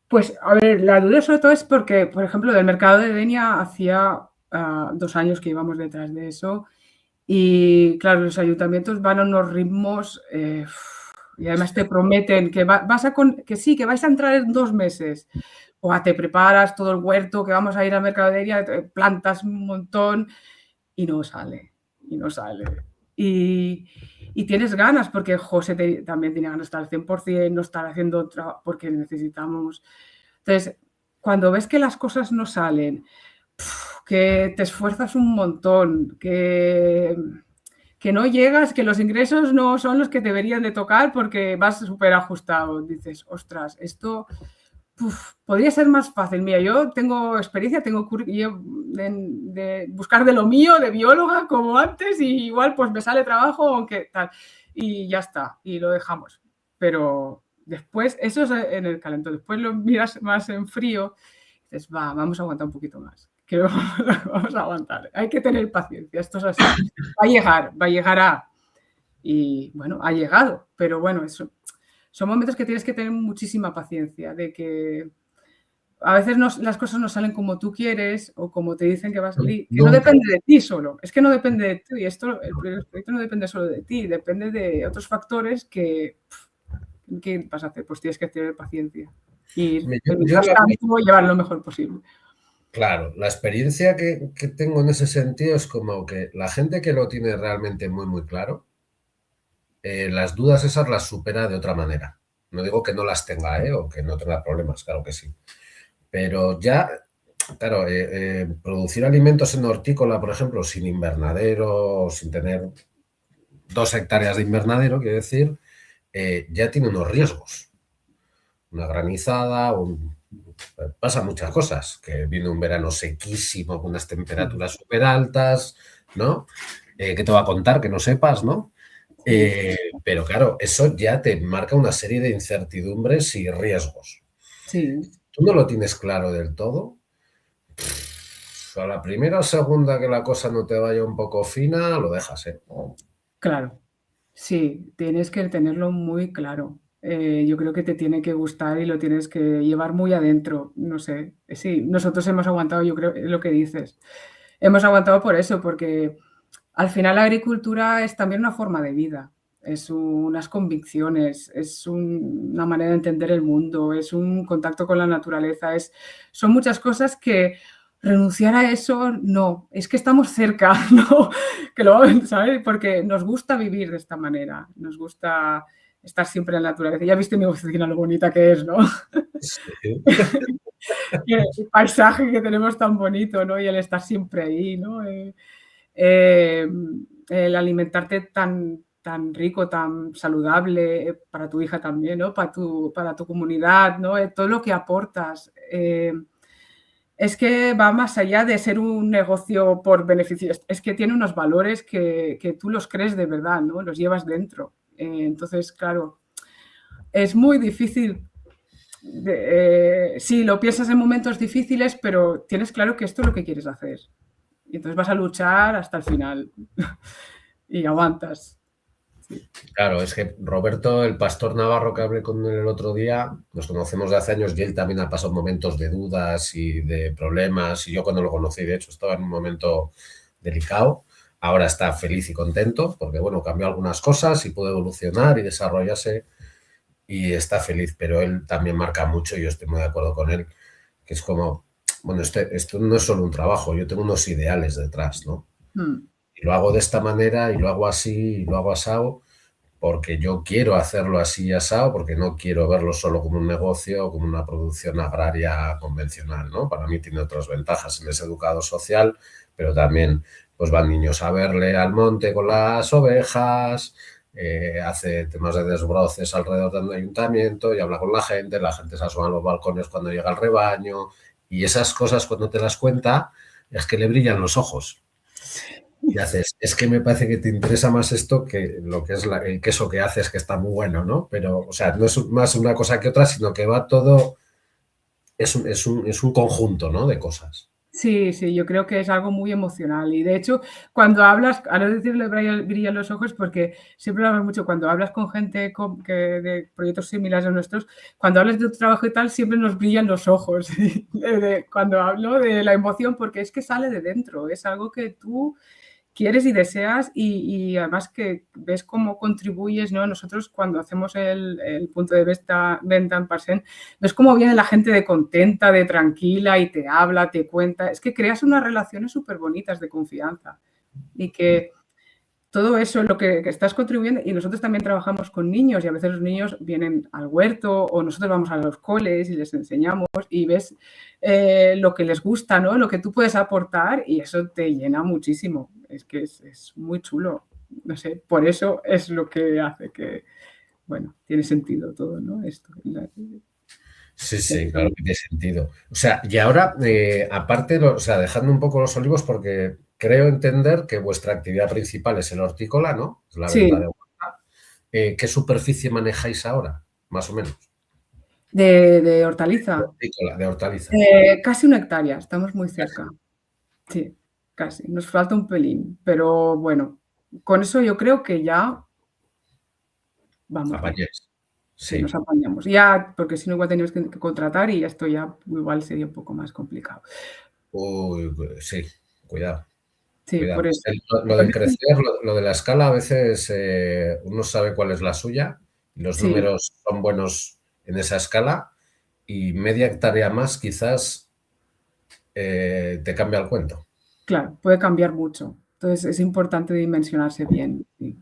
Pues, a ver, la duda sobre todo es porque, por ejemplo, del mercado de Denia hacía 2 años que íbamos detrás de eso y, claro, los ayuntamientos van a unos ritmos, y además te prometen que vas a que sí, que vais a entrar en 2 meses. O te preparas todo el huerto, que vamos a ir al mercado de Denia, plantas un montón y no sale, y no sale. Y, y tienes ganas, porque José también tiene ganas de estar al 100%, no estar haciendo otra, porque necesitamos. Entonces, cuando ves que las cosas no salen, que te esfuerzas un montón, que no llegas, que los ingresos no son los que deberían de tocar porque vas súper ajustado, dices, ostras, esto podría ser más fácil. Mira, yo tengo experiencia, tengo de buscar de lo mío, de bióloga, como antes, y igual pues me sale trabajo, aunque tal, y ya está, y lo dejamos. Pero después, eso es en el calentón, después lo miras más en frío, y dices, va, vamos a aguantar un poquito más, que vamos a aguantar, hay que tener paciencia, esto es así, va a llegar a, y bueno, ha llegado, pero bueno, eso, son momentos que tienes que tener muchísima paciencia, de que a veces las cosas no salen como tú quieres o como te dicen que va a salir, que no
Nunca.
depende de ti solo, es que no depende de ti, esto, el proyecto no depende solo de ti, depende de otros factores que, ¿qué vas a hacer? Pues tienes que tener paciencia y
Yo
mientras tanto llevar lo mejor posible.
claro, la experiencia que tengo en ese sentido es como que la gente que lo tiene realmente muy, muy claro, las dudas esas las supera de otra manera. No digo que no las tenga, o que no tenga problemas, claro que sí. Pero ya, claro, producir alimentos en hortícola, por ejemplo, sin invernadero, sin tener 2 hectáreas de invernadero, quiero decir, ya tiene unos riesgos. Una granizada, pasa muchas cosas, que viene un verano sequísimo con unas
Sí,
temperaturas súper altas, ¿no? ¿Qué te va a contar que no sepas, ¿no?
sí,
Pero claro, eso ya te marca una serie de incertidumbres y riesgos.
sí,
Tú no lo tienes claro del todo. A la primera o segunda que la cosa no te vaya un poco fina, lo dejas, ¿eh?
claro. Sí, tienes que tenerlo muy claro. Yo creo que te tiene que gustar y lo tienes que llevar muy adentro. No sé, sí, nosotros hemos aguantado, yo creo, lo que dices. Hemos aguantado por eso, porque al final la agricultura es también una forma de vida, es unas convicciones, es una manera de entender el mundo, es un contacto con la naturaleza, son muchas cosas que renunciar a eso, no, es que estamos cerca, ¿no? Que lo ¿sabes? Porque nos gusta vivir de esta manera, nos gusta estar siempre en la naturaleza. Ya viste mi oficina lo bonita que es, ¿no?
Sí.
El paisaje que tenemos tan bonito, ¿no? Y el estar siempre ahí, ¿no? El alimentarte tan rico, tan saludable para tu hija también, ¿no? Para tu comunidad, ¿no? Todo lo que aportas. Es que va más allá de ser un negocio por beneficios, es que tiene unos valores que tú los crees de verdad, ¿no? Los llevas dentro. Entonces, claro, es muy difícil. Sí, lo piensas en momentos difíciles, pero tienes claro que esto es lo que quieres hacer. Y entonces vas a luchar hasta el final y aguantas. sí.
Claro, es que Roberto, el pastor Navarro que hablé con él el otro día, nos conocemos de hace años y él también ha pasado momentos de dudas y de problemas. Y yo cuando lo conocí, de hecho, estaba en un momento delicado. Ahora está feliz y contento porque, bueno, cambió algunas cosas y pudo evolucionar y desarrollarse y está feliz. Pero él también marca mucho y yo estoy muy de acuerdo con él, que es como, bueno, esto no es solo un trabajo, yo tengo unos ideales detrás, ¿no?
Mm.
Y lo hago de esta manera y lo hago así y lo hago asado porque yo quiero hacerlo así asado, porque no quiero verlo solo como un negocio o como una producción agraria convencional, ¿no? Para mí tiene otras ventajas. Él es educador social, pero también pues van niños a verle al monte con las ovejas, hace temas de desbroces alrededor del ayuntamiento y habla con la gente se asoma a los balcones cuando llega el rebaño y esas cosas cuando te las cuenta es que le brillan los ojos. Y haces, es que me parece que te interesa más esto que lo que es el queso que haces, que está muy bueno, ¿no? Pero, o sea, no es más una cosa que otra, sino que va todo, es un conjunto, ¿no? De cosas.
Sí, sí, yo creo que es algo muy emocional y de hecho, cuando hablas, ahora decirle brillan los ojos, porque siempre hablamos mucho, cuando hablas con gente que de proyectos similares a nuestros, cuando hablas de tu trabajo y tal, siempre nos brillan los ojos, cuando hablo de la emoción, porque es que sale de dentro, es algo que tú quieres y deseas y además que ves cómo contribuyes, ¿no? Nosotros cuando hacemos el punto de venta en Parsen, ves cómo viene la gente de contenta, de tranquila y te habla, te cuenta. Es que creas unas relaciones súper bonitas de confianza y que todo eso es lo que estás contribuyendo y nosotros también trabajamos con niños y a veces los niños vienen al huerto o nosotros vamos a los coles y les enseñamos y ves lo que les gusta, ¿no? Lo que tú puedes aportar y eso te llena muchísimo. Es que es muy chulo. No sé, por eso es lo que hace que, bueno, tiene sentido todo, ¿no? Esto.
Sí, sí, claro que tiene sentido. O sea, y ahora, aparte, o sea, dejando un poco los olivos, porque creo entender que vuestra actividad principal es el hortícola, ¿no? Es la venta
Sí,
de huerta. ¿Qué superficie manejáis ahora, más o menos?
de hortaliza.
De hortalizas.
Casi una hectárea, estamos muy cerca. Sí, casi. Nos falta un pelín, pero bueno, con eso yo creo que ya vamos bien.
Apañáis.
Sí,
Sí.
nos apañamos. Ya, porque si no igual tenemos que contratar y esto ya igual sería un poco más complicado.
Uy, sí, cuidado.
Sí,
Cuidado.
por eso.
Lo de crecer, lo de la escala, a veces uno sabe cuál es la suya y los
Sí,
números son buenos en esa escala y media hectárea más quizás te cambia el cuento.
claro, puede cambiar mucho. Entonces es importante dimensionarse bien. Sí,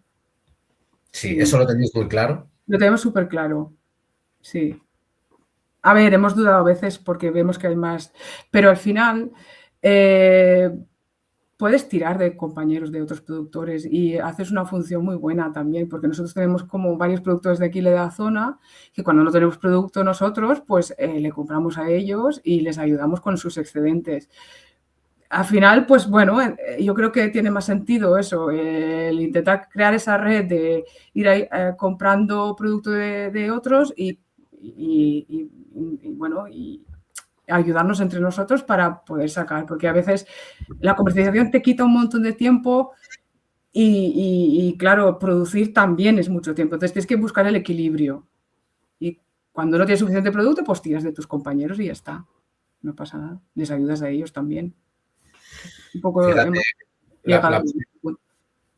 Sí,
sí.
eso lo tenéis muy claro.
Lo tenemos súper claro. Sí. A ver, hemos dudado a veces porque vemos que hay más, pero al final, eh, puedes tirar de compañeros de otros productores y haces una función muy buena también, porque nosotros tenemos como varios productores de aquí de la zona, que cuando no tenemos producto nosotros, pues le compramos a ellos y les ayudamos con sus excedentes. Al final, pues bueno, yo creo que tiene más sentido eso, el intentar crear esa red de ir ahí, comprando producto de otros bueno, y ayudarnos entre nosotros para poder sacar, porque a veces la comercialización te quita un montón de tiempo y claro, producir también es mucho tiempo. Entonces tienes que buscar el equilibrio. Y cuando no tienes suficiente producto, pues tiras de tus compañeros y ya está. No pasa nada. Les ayudas a ellos también. Un poco
Fíjate,
hemos
la,
llegado
la-
a ese punto.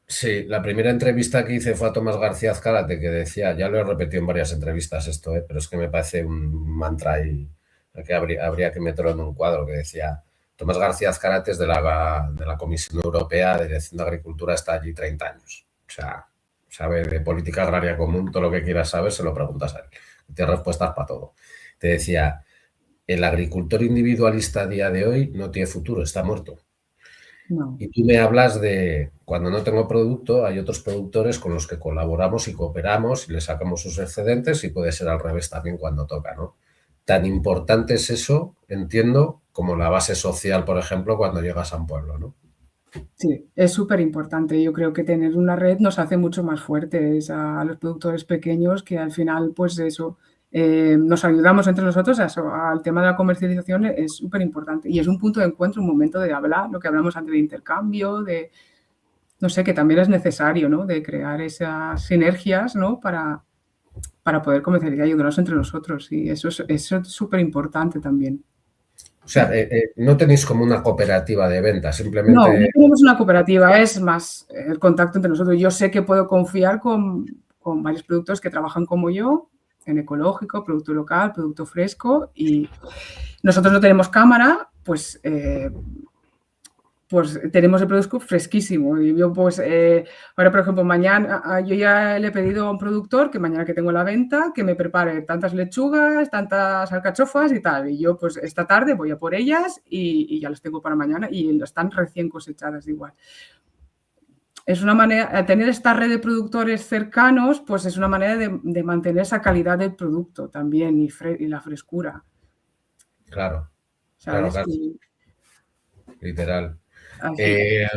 sí, la primera entrevista que hice fue a Tomás García Azcárate, que decía, ya lo he repetido en varias entrevistas esto, pero es que me parece un mantra y que habría que meterlo en un cuadro que decía, Tomás García Azcárate es de la Comisión Europea de Dirección de Agricultura, está allí 30 años. O sea, sabe de política agraria común, todo lo que quieras saber se lo preguntas a él. Tiene respuestas para todo. Te decía, el agricultor individualista a día de hoy no tiene futuro, está muerto.
No.
Y tú me hablas de cuando no tengo producto, hay otros productores con los que colaboramos y cooperamos y les sacamos sus excedentes y puede ser al revés también cuando toca, ¿no? Tan importante es eso, entiendo, como la base social, por ejemplo, cuando llegas a un pueblo, ¿no?
Sí, es súper importante. Yo creo que tener una red nos hace mucho más fuertes a los productores pequeños que al final, pues eso, nos ayudamos entre nosotros a eso, al tema de la comercialización es súper importante y es un punto de encuentro, un momento de hablar, lo que hablamos antes de intercambio, no sé, que también es necesario, ¿no? De crear esas sinergias, ¿no? Para poder comercializar y ayudarnos entre nosotros. Y eso es súper importante también.
O sea, no tenéis como una cooperativa de venta,
No, no
simplemente...
tenemos una cooperativa, es más el contacto entre nosotros. Yo sé que puedo confiar con varios productores que trabajan como yo, en ecológico, producto local, producto fresco, y nosotros no tenemos cámara, pues tenemos el producto fresquísimo. Y yo, pues, ahora, por ejemplo, mañana, yo ya le he pedido a un productor que mañana que tengo la venta, que me prepare tantas lechugas, tantas alcachofas y tal. Y yo, pues, esta tarde voy a por ellas y ya las tengo para mañana y están recién cosechadas igual. Es una manera, tener esta red de productores cercanos, pues es una manera de mantener esa calidad del producto también y la frescura,
Claro, claro,
¿sabes?
claro, literal.
Así.
Eh,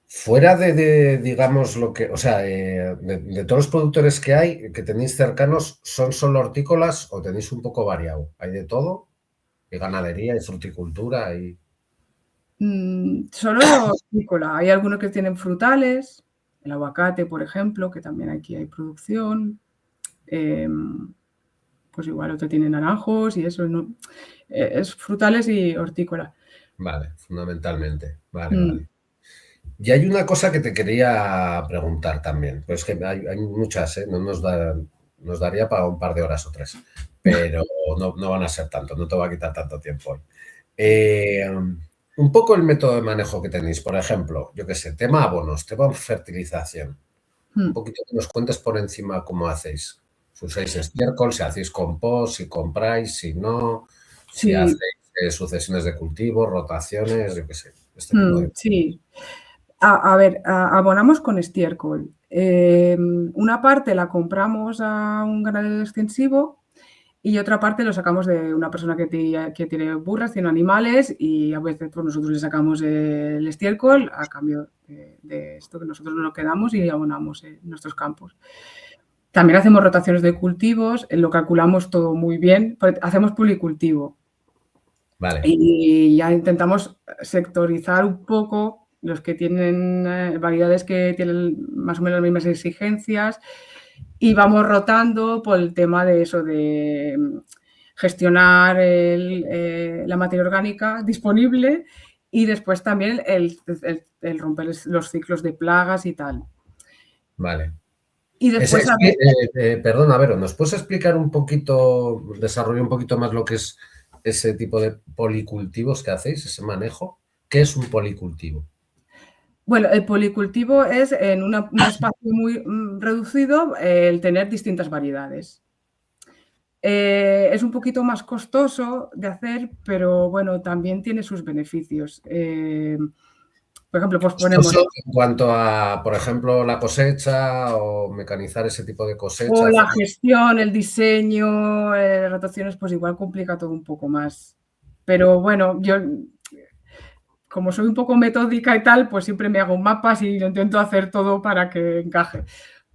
Fuera digamos, lo que, o sea, de todos los productores que hay, que tenéis cercanos, ¿son solo hortícolas o tenéis un poco variado? ¿Hay de todo? ¿Hay ganadería, hay fruticultura? Hay...
Solo hortícola. Hay algunos que tienen frutales, el aguacate, por ejemplo, que también aquí hay producción. Pues igual otro tiene naranjos y eso, ¿no? Es frutales y hortícola.
Vale, fundamentalmente. Vale,
Mm,
vale. Y hay una cosa que te quería preguntar también, pues que hay muchas, ¿eh? No nos daría para un par de horas o tres, pero no van a ser tanto, no te va a quitar tanto tiempo hoy. Un poco el método de manejo que tenéis, por ejemplo, yo qué sé, tema abonos, tema fertilización. Un
mm.
poquito que nos cuentes por encima cómo hacéis. Si usáis estiércol, si hacéis compost, si compráis, si no, si
Sí,
hacéis sucesiones de cultivo, rotaciones, yo qué sé, este tipo de...
sí. A ver, abonamos con estiércol. Una parte la compramos a un ganadero extensivo y otra parte lo sacamos de una persona que tiene burras, tiene animales y a veces pues nosotros le sacamos el estiércol a cambio de esto que nosotros nos lo quedamos y abonamos en nuestros campos. También hacemos rotaciones de cultivos, lo calculamos todo muy bien, hacemos policultivo
Vale,
y ya intentamos sectorizar un poco los que tienen variedades que tienen más o menos las mismas exigencias y vamos rotando por el tema de eso, de gestionar la materia orgánica disponible y después también el romper los ciclos de plagas y tal.
vale.
Y después, a ver,
Perdona, Vero, ¿nos puedes explicar un poquito, desarrollar un poquito más lo que es ese tipo de policultivos que hacéis, ese manejo? ¿Qué es un policultivo?
bueno, el policultivo es en un espacio muy reducido el tener distintas variedades. Es un poquito más costoso de hacer, pero bueno, también tiene sus beneficios. Por ejemplo, pues ponemos
Costoso en cuanto a, por ejemplo, la cosecha o mecanizar ese tipo de
o
cosecha,
la
hacer...
gestión, el diseño, rotaciones, pues igual complica todo un poco más. Pero bueno, yo como soy un poco metódica y tal, pues siempre me hago mapas y lo intento hacer todo para que encaje.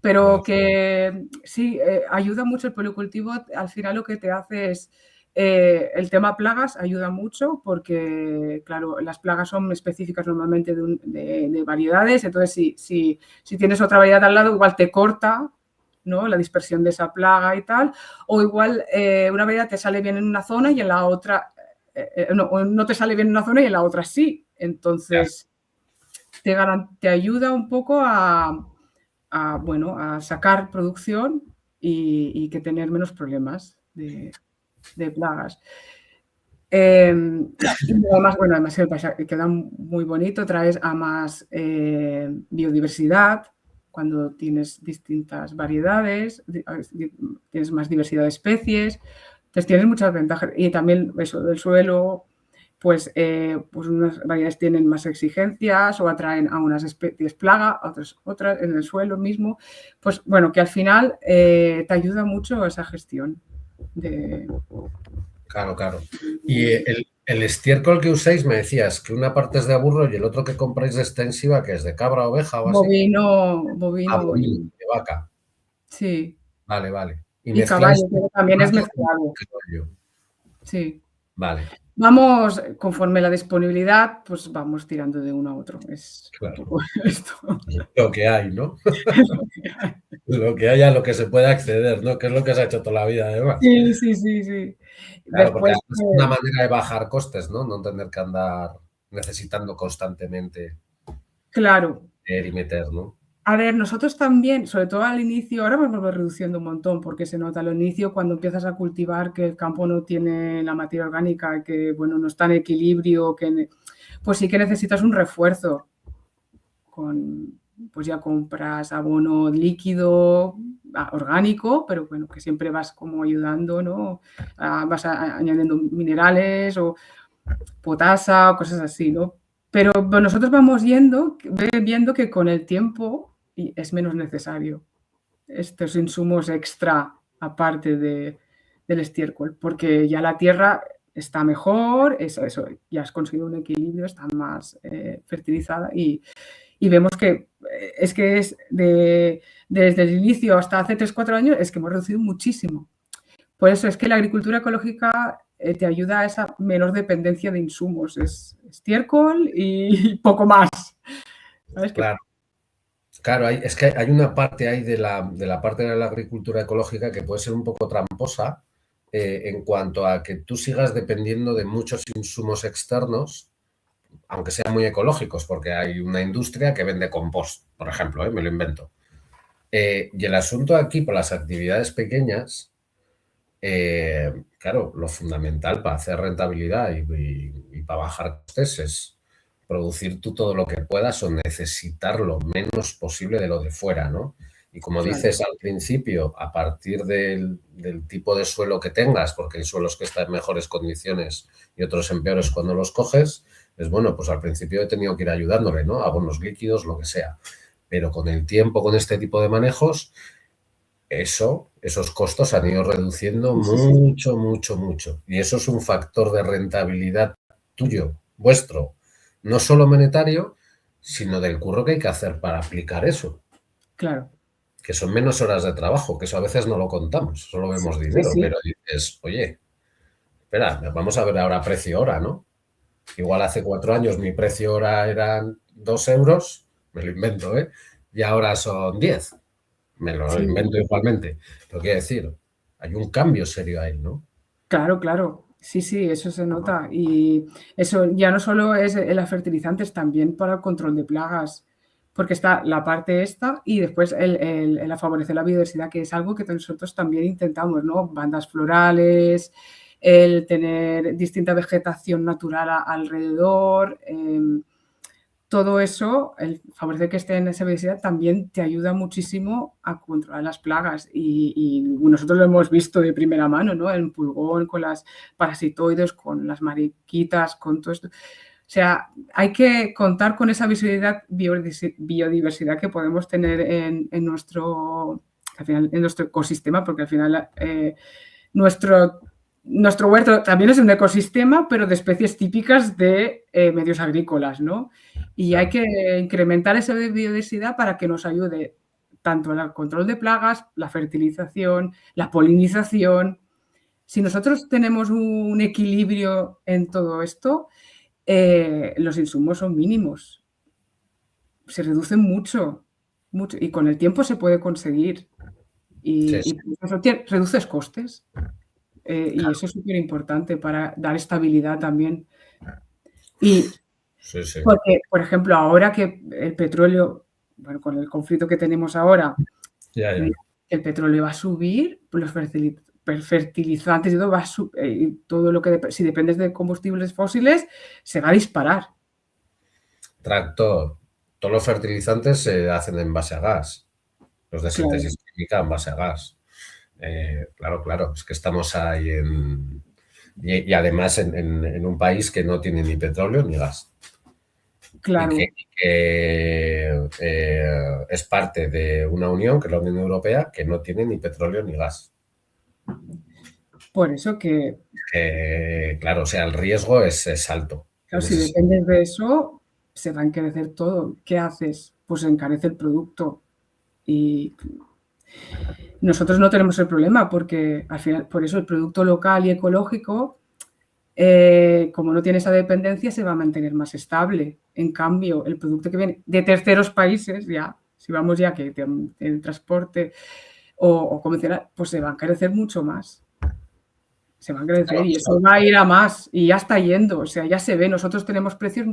Pero
Bueno,
que sí, ayuda mucho el policultivo. Al final lo que te hace es el tema plagas ayuda mucho porque, claro, las plagas son específicas normalmente de variedades. Entonces, si tienes otra variedad al lado, igual te corta, ¿no? La dispersión de esa plaga y tal. O igual una variedad te sale bien en una zona y en la otra no te sale bien en una zona y en la otra sí.
ya,
Entonces, te ayuda un poco bueno, a sacar producción y que tener menos problemas de plagas. Y además, bueno, además el paisaje queda muy bonito, traes a más biodiversidad cuando tienes distintas variedades, tienes más diversidad de especies, entonces tienes muchas ventajas. Y también eso del suelo, pues unas variedades tienen más exigencias o atraen a unas especies plaga, a otras en el suelo mismo. Pues bueno, que al final te ayuda mucho a esa gestión de,
claro, claro. Y el estiércol que usáis, me decías que una parte es de burro y el otro que compráis de extensiva, que es de cabra, oveja o así. Ah,
bovino
bovino,
y
de vaca.
sí,
Vale, vale. Y
y
mezcláis
caballo, pero también es
tomate con
mezclado.
qué rollo.
Sí.
Vale,
Vamos, conforme la disponibilidad, pues vamos tirando de uno a otro. Es un
claro.
poco esto.
Lo que hay, ¿no? Lo que hay a lo que se puede acceder, ¿no? Que es lo que se ha hecho toda la vida, además.
Sí, sí, sí, sí.
Claro, porque
Después,
además es una manera de bajar costes, ¿no? No tener que andar necesitando constantemente
claro.
meter y meter, ¿no?
A ver, nosotros también, sobre todo al inicio, ahora vamos reduciendo un montón porque se nota al inicio cuando empiezas a cultivar que el campo no tiene la materia orgánica, que bueno, no está en equilibrio, pues sí que necesitas un refuerzo. Pues ya compras abono líquido, orgánico, pero bueno, que siempre vas como ayudando, ¿no? Vas añadiendo minerales o potasa o cosas así, ¿no? Pero bueno, nosotros vamos viendo que con el tiempo es menos necesario estos insumos extra aparte del estiércol, porque ya la tierra está mejor, eso, ya has conseguido un equilibrio, está más fertilizada y vemos que desde el inicio hasta hace 3-4 años es que hemos reducido muchísimo. Por eso es que la agricultura ecológica te ayuda a esa menor dependencia de insumos, es estiércol y poco más. ¿Sabes?
Claro, claro, es que hay una parte ahí de la parte de la agricultura ecológica que puede ser un poco tramposa en cuanto a que tú sigas dependiendo de muchos insumos externos, aunque sean muy ecológicos, porque hay una industria que vende compost, por ejemplo, me lo invento. Y el asunto aquí, por las actividades pequeñas, claro, lo fundamental para hacer rentabilidad y para bajar costes es producir tú todo lo que puedas o necesitar lo menos posible de lo de fuera, ¿no? Y como
Claro,
dices al principio, a partir del tipo de suelo que tengas, porque hay suelos que están en mejores condiciones y otros en peores cuando los coges, es bueno, pues al principio he tenido que ir ayudándole, ¿no? Abonos líquidos, lo que sea. Pero con el tiempo, con este tipo de manejos, esos costos han ido reduciendo
sí, sí, sí.
mucho, mucho, mucho. Y eso es un factor de rentabilidad tuyo, vuestro, no solo monetario, sino del curro que hay que hacer para aplicar eso,
Claro.
que son menos horas de trabajo, que eso a veces no lo contamos, solo
Sí,
vemos
sí,
dinero,
sí.
pero dices, oye, espera, vamos a ver ahora precio hora, ¿no? Igual hace 4 años mi precio hora eran 2 euros, me lo invento, ¿eh? Y ahora son 10. Me lo
Sí.
invento igualmente. Pero quiero decir, hay un cambio serio ahí, ¿no?
Claro, claro. Sí, sí, eso se nota. Y eso ya no solo es en las fertilizantes, también para el control de plagas, porque está la parte esta y después el favorecer la biodiversidad, que es algo que nosotros también intentamos, ¿no? Bandas florales, el tener distinta vegetación natural alrededor, todo eso, el favorecer que esté en esa biodiversidad también te ayuda muchísimo a controlar las plagas y nosotros lo hemos visto de primera mano, ¿no? El pulgón con las parasitoides, con las mariquitas, con todo esto. O sea, hay que contar con esa biodiversidad que podemos tener en nuestro, al final, en nuestro ecosistema, porque al final nuestro, nuestro huerto también es un ecosistema, pero de especies típicas de medios agrícolas, ¿no? Y hay
Claro.
que incrementar esa biodiversidad para que nos ayude tanto en el control de plagas, la fertilización, la polinización. Si nosotros tenemos un equilibrio en todo esto, los insumos son mínimos, se reducen mucho, mucho, y con el tiempo se puede conseguir.
Sí,
Y
sí,
pues eso reduces costes. Y eso es súper importante para dar estabilidad también. Y
sí, sí.
porque, por ejemplo, ahora que el petróleo, bueno, con el conflicto que tenemos ahora,
Ya, ya.
el petróleo va a subir, pues los fertilizantes y todo va a todo lo que si dependes de combustibles fósiles, se va a disparar.
Tractor. Todos los fertilizantes se hacen en base a gas. Los de
Claro,
síntesis química en base a gas. Claro, claro. Es que estamos ahí y además en un país que no tiene ni petróleo ni gas.
claro.
Es parte de una unión, que es la Unión Europea, que no tiene ni petróleo ni gas.
Por eso que,
Claro, o sea, el riesgo es alto
claro,
en
si
ese sentido.
dependes de eso, se va a encarecer todo. ¿Qué haces? Pues encarece el producto. Y nosotros no tenemos el problema porque al final, por eso el producto local y ecológico como no tiene esa dependencia, se va a mantener más estable. En cambio, el producto que viene de terceros países, ya, si vamos ya que el transporte o convencional, pues se va a encarecer mucho más. Se va a encarecer y eso va a ir a más y ya está yendo, o sea, ya se ve. Nosotros tenemos precios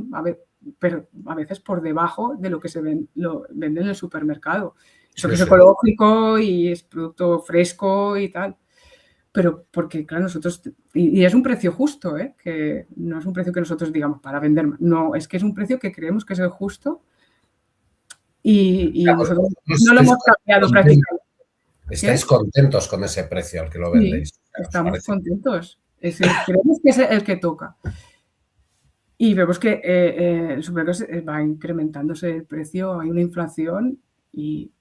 pero a veces por debajo de lo que lo venden en el supermercado. Eso que es ecológico y es producto fresco y tal. Pero porque, claro, nosotros, y es un precio justo, que no es un precio que nosotros digamos para vender, no, es que es un precio que creemos que es el justo y nosotros no lo hemos cambiado prácticamente.
¿Estáis contentos con ese precio al que lo vendéis?
Sí, estamos contentos. Creemos que es el que toca. Y vemos que el supermercado va incrementándose el precio, hay una inflación y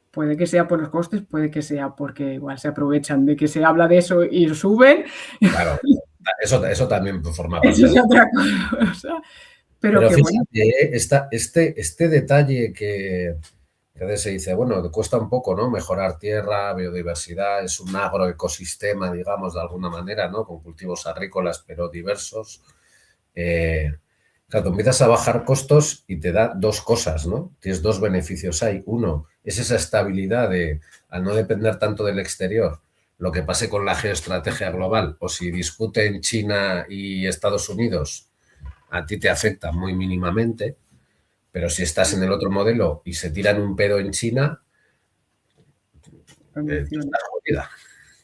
puede que sea por los costes, puede que sea porque igual se aprovechan de que se habla de eso y suben.
Claro, eso también forma parte.
Eso es otra cosa. Pero que
fíjate, bueno. Este detalle que a veces se dice, bueno, cuesta un poco, ¿no? Mejorar tierra, biodiversidad, es un agroecosistema, digamos, de alguna manera, ¿no? Con cultivos agrícolas, pero diversos. Claro, tú empiezas a bajar costos y te da dos cosas, ¿no? Tienes dos beneficios ahí. Uno, es esa estabilidad al no depender tanto del exterior, lo que pase con la geoestrategia global, o si discuten China y Estados Unidos, a ti te afecta muy mínimamente, pero si estás en el otro modelo y se tiran un pedo en China, tú estás jodida.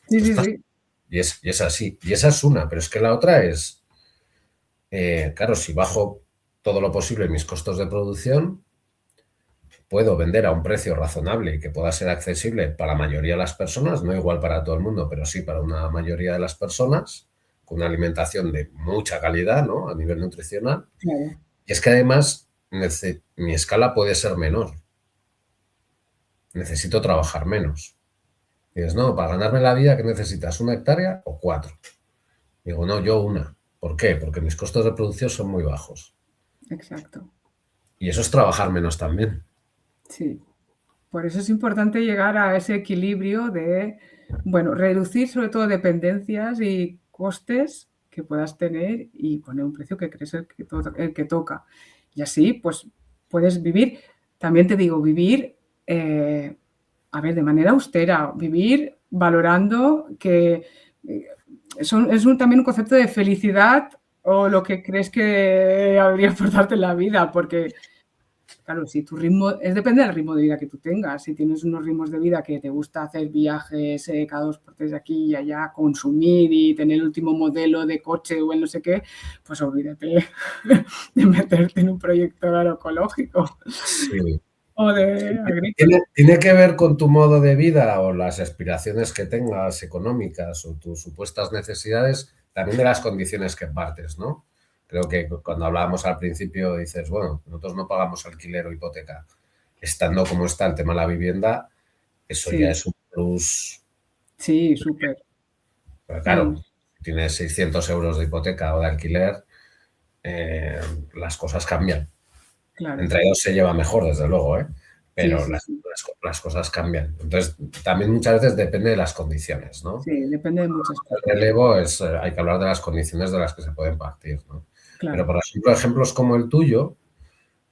Sí.
Y es así. Y esa es una, pero es que la otra es, claro, si bajo todo lo posible mis costos de producción, puedo vender a un precio razonable y que pueda ser accesible para la mayoría de las personas, no igual para todo el mundo, pero sí para una mayoría de las personas, con una alimentación de mucha calidad, ¿no? A nivel nutricional.
Claro.
Y es que además mi escala puede ser menor. Necesito trabajar menos. Dices, no, para ganarme la vida, ¿qué necesitas? ¿1 hectárea o 4? Digo, no, yo 1. ¿Por qué? Porque mis costos de producción son muy bajos.
Exacto.
Y eso es trabajar menos también.
Sí. Por eso es importante llegar a ese equilibrio de, bueno, reducir sobre todo dependencias y costes que puedas tener y poner un precio que crees el que toca. Y así, pues, puedes vivir, también te digo, vivir, a ver, de manera austera, vivir valorando que también un concepto de felicidad o lo que crees que habría por darte en la vida, porque claro, si tu ritmo, depende del ritmo de vida que tú tengas. Si tienes unos ritmos de vida que te gusta hacer viajes cada 2 por 3 de aquí y allá, consumir y tener el último modelo de coche o el no sé qué, pues olvídate de meterte en un proyecto agroecológico.
Sí.
O de agrícola.
¿Tiene que ver con tu modo de vida o las aspiraciones que tengas económicas o tus supuestas necesidades, también de las condiciones que partes, ¿no? Creo que cuando hablábamos al principio dices, bueno, nosotros no pagamos alquiler o hipoteca. Estando como está el tema de la vivienda, eso ya es un plus.
Sí, súper.
Pero claro, si tienes 600 euros de hipoteca o de alquiler, las cosas cambian.
Claro.
Entre dos se lleva mejor, desde luego, pero
Sí.
las cosas cambian. Entonces, también muchas veces depende de las condiciones, ¿no?
Sí, depende de muchas cosas.
El relevo hay que hablar de las condiciones de las que se pueden partir, ¿no?
Claro.
Pero, por ejemplo, ejemplos como el tuyo,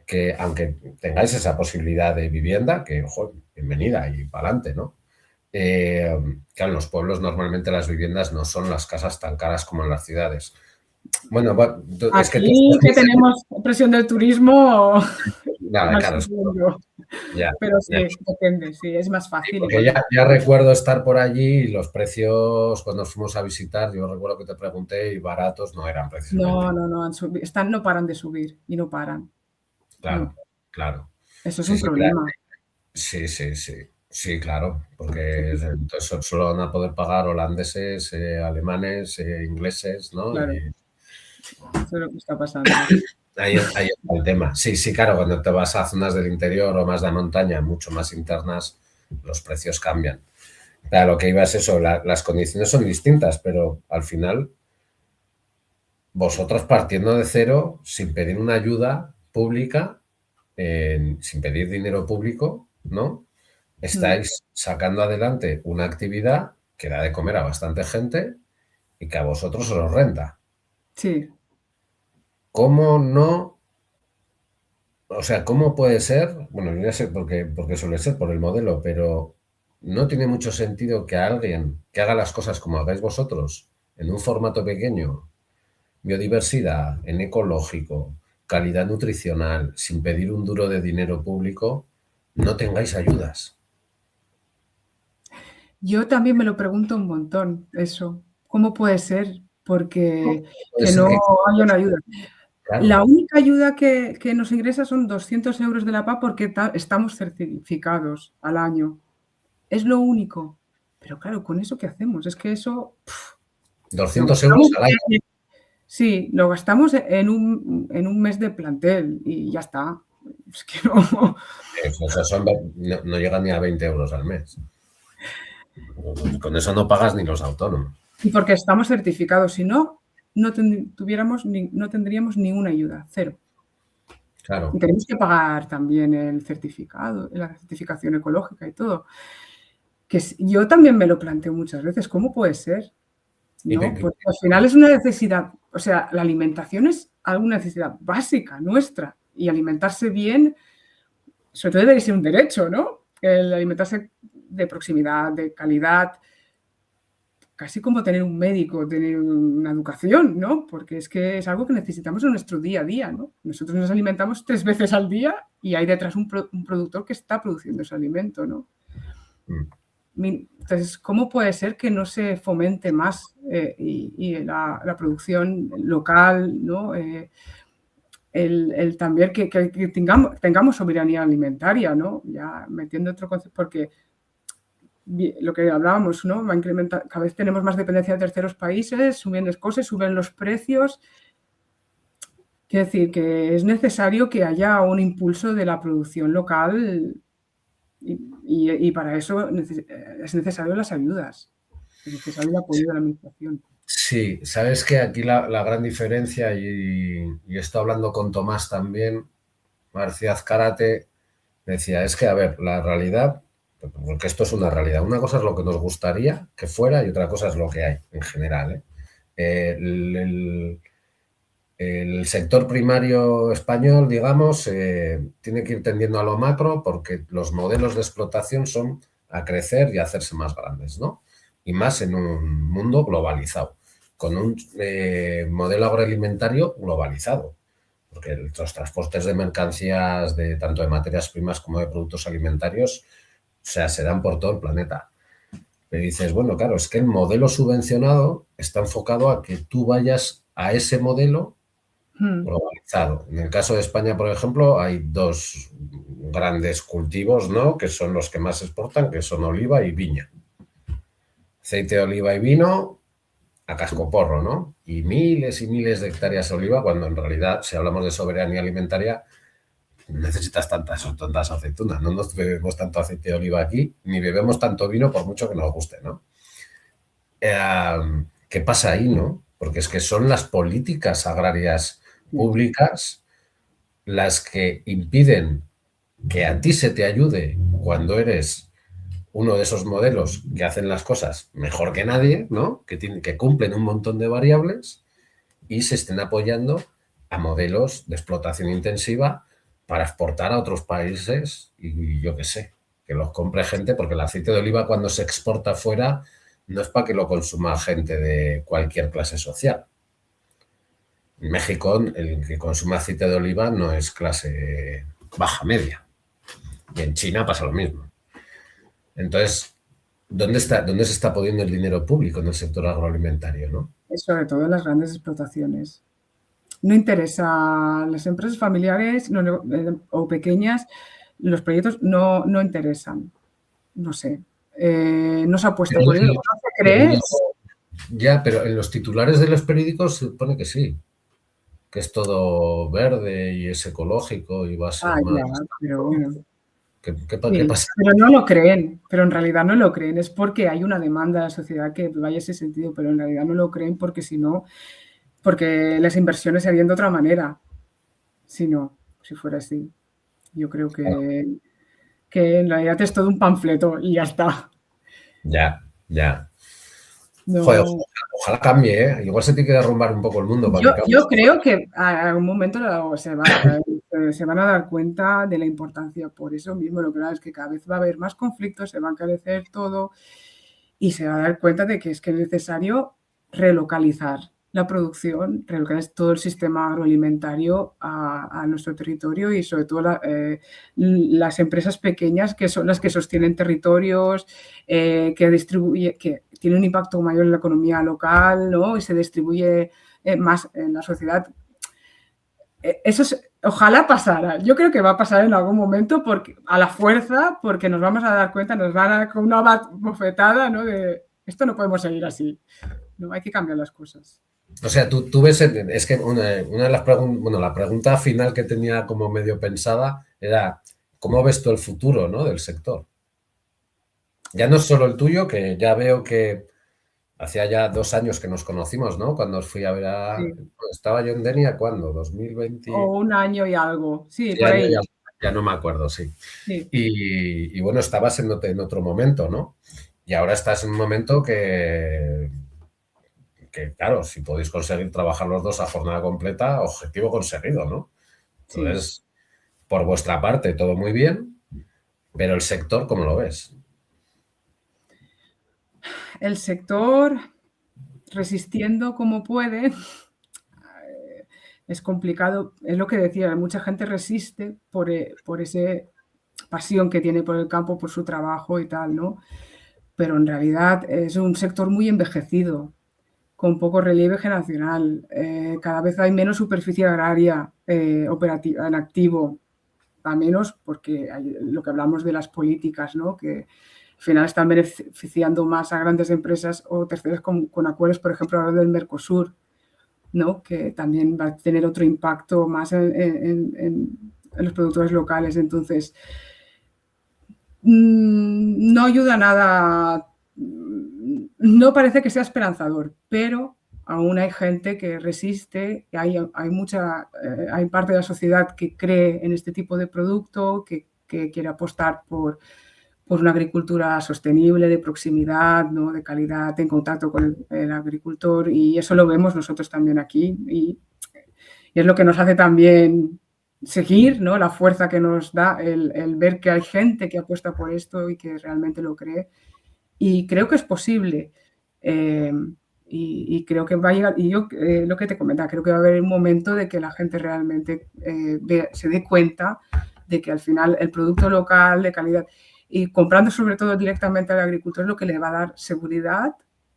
que aunque tengáis esa posibilidad de vivienda, que, ojo, bienvenida y para adelante, ¿no? Claro, en los pueblos normalmente las viviendas no son las casas tan caras como en las ciudades. Bueno,
es que tenemos presión del turismo.
Nada, claro.
Ya, pero sí, depende, sí, es más fácil.
Sí, porque ya recuerdo estar por allí y los precios, cuando nos fuimos a visitar, yo recuerdo que te pregunté y baratos no eran precisamente.
No, no paran de subir y no paran.
Claro, claro.
Eso es un problema.
Sí, claro, porque entonces solo van a poder pagar holandeses, alemanes, ingleses, ¿no?
Claro.
Y
eso es lo que está pasando.
Ahí está el tema. Sí, claro, cuando te vas a zonas del interior o más de montaña, mucho más internas, los precios cambian. Claro, lo que iba es eso, las condiciones son distintas, pero al final, vosotros partiendo de cero, sin pedir una ayuda pública, sin pedir dinero público, ¿no? Estáis sacando adelante una actividad que da de comer a bastante gente y que a vosotros os renta.
Sí.
¿Cómo no? O sea, ¿cómo puede ser? Bueno, yo ya sé porque suele ser por el modelo, pero no tiene mucho sentido que alguien que haga las cosas como hagáis vosotros, en un formato pequeño, biodiversidad, en ecológico, calidad nutricional, sin pedir un duro de dinero público, no tengáis ayudas.
Yo también me lo pregunto un montón, eso. ¿Cómo puede ser? Porque
Puede
que
ser
no
que,
haya una ayuda. La
claro,
única ayuda que nos ingresa son 200 euros de la PA porque estamos certificados al año. Es lo único. Pero claro, ¿con eso qué hacemos? Es que eso lo
200 euros
gastamos
al año.
sí, lo gastamos en un mes de plantel y ya está. Es que no.
Eso no llegan ni a 20 euros al mes. Con eso no pagas ni los autónomos.
Y porque estamos certificados, si no, no tendríamos ninguna ayuda, cero. Y
Claro.
tenemos que pagar también el certificado, la certificación ecológica y todo. Yo también me lo planteo muchas veces, ¿cómo puede ser?
Y
¿No? Porque al final es una necesidad, o sea, la alimentación es alguna necesidad básica nuestra y alimentarse bien, sobre todo debe ser un derecho, ¿no? El alimentarse de proximidad, de calidad, casi como tener un médico, tener una educación, ¿no? Porque es que es algo que necesitamos en nuestro día a día, ¿no? Nosotros nos alimentamos 3 veces al día y hay detrás un productor que está produciendo ese alimento, ¿no? Entonces, ¿cómo puede ser que no se fomente más y la producción local, ¿no? También que tengamos soberanía alimentaria, ¿no? Ya metiendo otro concepto, porque lo que hablábamos, ¿no? Va a incrementar, cada vez tenemos más dependencia de terceros países, suben las cosas, suben los precios. Quiero decir que es necesario que haya un impulso de la producción local y para eso es necesario las ayudas, es necesario el apoyo de la administración.
Sí, sabes que aquí la gran diferencia, y estoy hablando con Tomás también, García Azcárate, decía, es que, a ver, la realidad, porque esto es una realidad, una cosa es lo que nos gustaría que fuera y otra cosa es lo que hay en general, ¿eh? El sector primario español, digamos, tiene que ir tendiendo a lo macro porque los modelos de explotación son a crecer y a hacerse más grandes, ¿no? Y más en un mundo globalizado, con un modelo agroalimentario globalizado, porque los transportes de mercancías, tanto de materias primas como de productos alimentarios, o sea, se dan por todo el planeta. Pero dices, bueno, claro, es que el modelo subvencionado está enfocado a que tú vayas a ese modelo
Mm.
globalizado. En el caso de España, por ejemplo, hay dos grandes cultivos, ¿no? Que son los que más exportan, que son oliva y viña. Aceite de oliva y vino a cascoporro, ¿no? Y miles de hectáreas de oliva, cuando en realidad, si hablamos de soberanía alimentaria, necesitas tantas aceitunas. No nos bebemos tanto aceite de oliva aquí, ni bebemos tanto vino por mucho que nos guste, ¿no? ¿Qué pasa ahí, no? Porque es que son las políticas agrarias
Sí.
públicas las que impiden que a ti se te ayude cuando eres uno de esos modelos que hacen las cosas mejor que nadie, ¿no? Que cumplen un montón de variables y se estén apoyando a modelos de explotación intensiva para exportar a otros países y yo qué sé, que los compre gente, porque el aceite de oliva cuando se exporta fuera no es para que lo consuma gente de cualquier clase social. En México, el que consume aceite de oliva no es clase baja media. Y en China pasa lo mismo. Entonces, ¿dónde se está poniendo el dinero público en el sector agroalimentario, no?
Sobre todo en las grandes explotaciones. No interesa a las empresas familiares o pequeñas, los proyectos no interesan. No sé, no se apuesta por ello. No se
Pero
cree.
ya, pero en los titulares de los periódicos se supone que sí, que es todo verde y es ecológico y va a ser más.
Ya, pero bueno.
¿Qué
Sí,
pasa?
pero no lo creen, pero en realidad no lo creen. Es porque hay una demanda de la sociedad que vaya ese sentido, pero en realidad no lo creen porque si no, porque las inversiones se harían de otra manera. Si no, si fuera así. Yo creo que en realidad es todo un panfleto y ya está.
Ya, ya. Joder,
No.
ojalá cambie, ¿eh? Igual se tiene que derrumbar un poco el mundo para
Yo,
que cambie.
yo creo que a algún momento se van a dar cuenta de la importancia. Por eso mismo, lo que es que cada vez va a haber más conflictos, se va a encarecer todo y se va a dar cuenta de que es necesario relocalizar la producción, relocalizar todo el sistema agroalimentario a nuestro territorio y sobre todo las empresas pequeñas que son las que sostienen territorios, que tienen un impacto mayor en la economía local, ¿no? Y se distribuye más en la sociedad. Eso ojalá pasara. Yo creo que va a pasar en algún momento porque, a la fuerza, porque nos vamos a dar cuenta, nos van a dar con una bofetada, ¿no? De esto no podemos seguir así. No, hay que cambiar las cosas.
O sea, tú ves, es que una de las preguntas, bueno, la pregunta final que tenía como medio pensada era, ¿cómo ves tú el futuro, ¿no? Del sector? Ya no es solo el tuyo, que ya veo que hacía ya 2 años que nos conocimos, ¿no? Cuando os fui a ver
Sí.
estaba yo en Denia, ¿cuándo? 2020.
O un año y algo. Sí,
Sí,
por
año
ahí.
ya no me acuerdo, sí.
Sí,
Y bueno, estabas en otro momento, ¿no? Y ahora estás en un momento que, claro, si podéis conseguir trabajar los dos a jornada completa, objetivo conseguido, ¿no?
sí.
Entonces, por vuestra parte, todo muy bien, pero el sector, ¿cómo lo ves?
El sector resistiendo como puede. Es complicado, es lo que decía, mucha gente resiste por ese pasión que tiene por el campo, por su trabajo y tal, ¿no? Pero en realidad es un sector muy envejecido, con poco relieve generacional. Cada vez hay menos superficie agraria operativa en activo, a menos porque hay lo que hablamos de las políticas, ¿no? Que al final están beneficiando más a grandes empresas o terceras con acuerdos, por ejemplo, ahora del Mercosur, ¿no? Que también va a tener otro impacto más en los productores locales. Entonces, no ayuda nada, no parece que sea esperanzador, pero aún hay gente que resiste, hay parte de la sociedad que cree en este tipo de producto, que quiere apostar por una agricultura sostenible, de proximidad, ¿no? De calidad, en contacto con el agricultor, y eso lo vemos nosotros también aquí, y es lo que nos hace también seguir, ¿no? La fuerza que nos da el ver que hay gente que apuesta por esto y que realmente lo cree. Y creo que es posible. Eh, y creo que va a llegar, y yo lo que te comentaba, creo que va a haber un momento de que la gente realmente se dé cuenta de que al final el producto local de calidad y comprando sobre todo directamente al agricultor es lo que le va a dar seguridad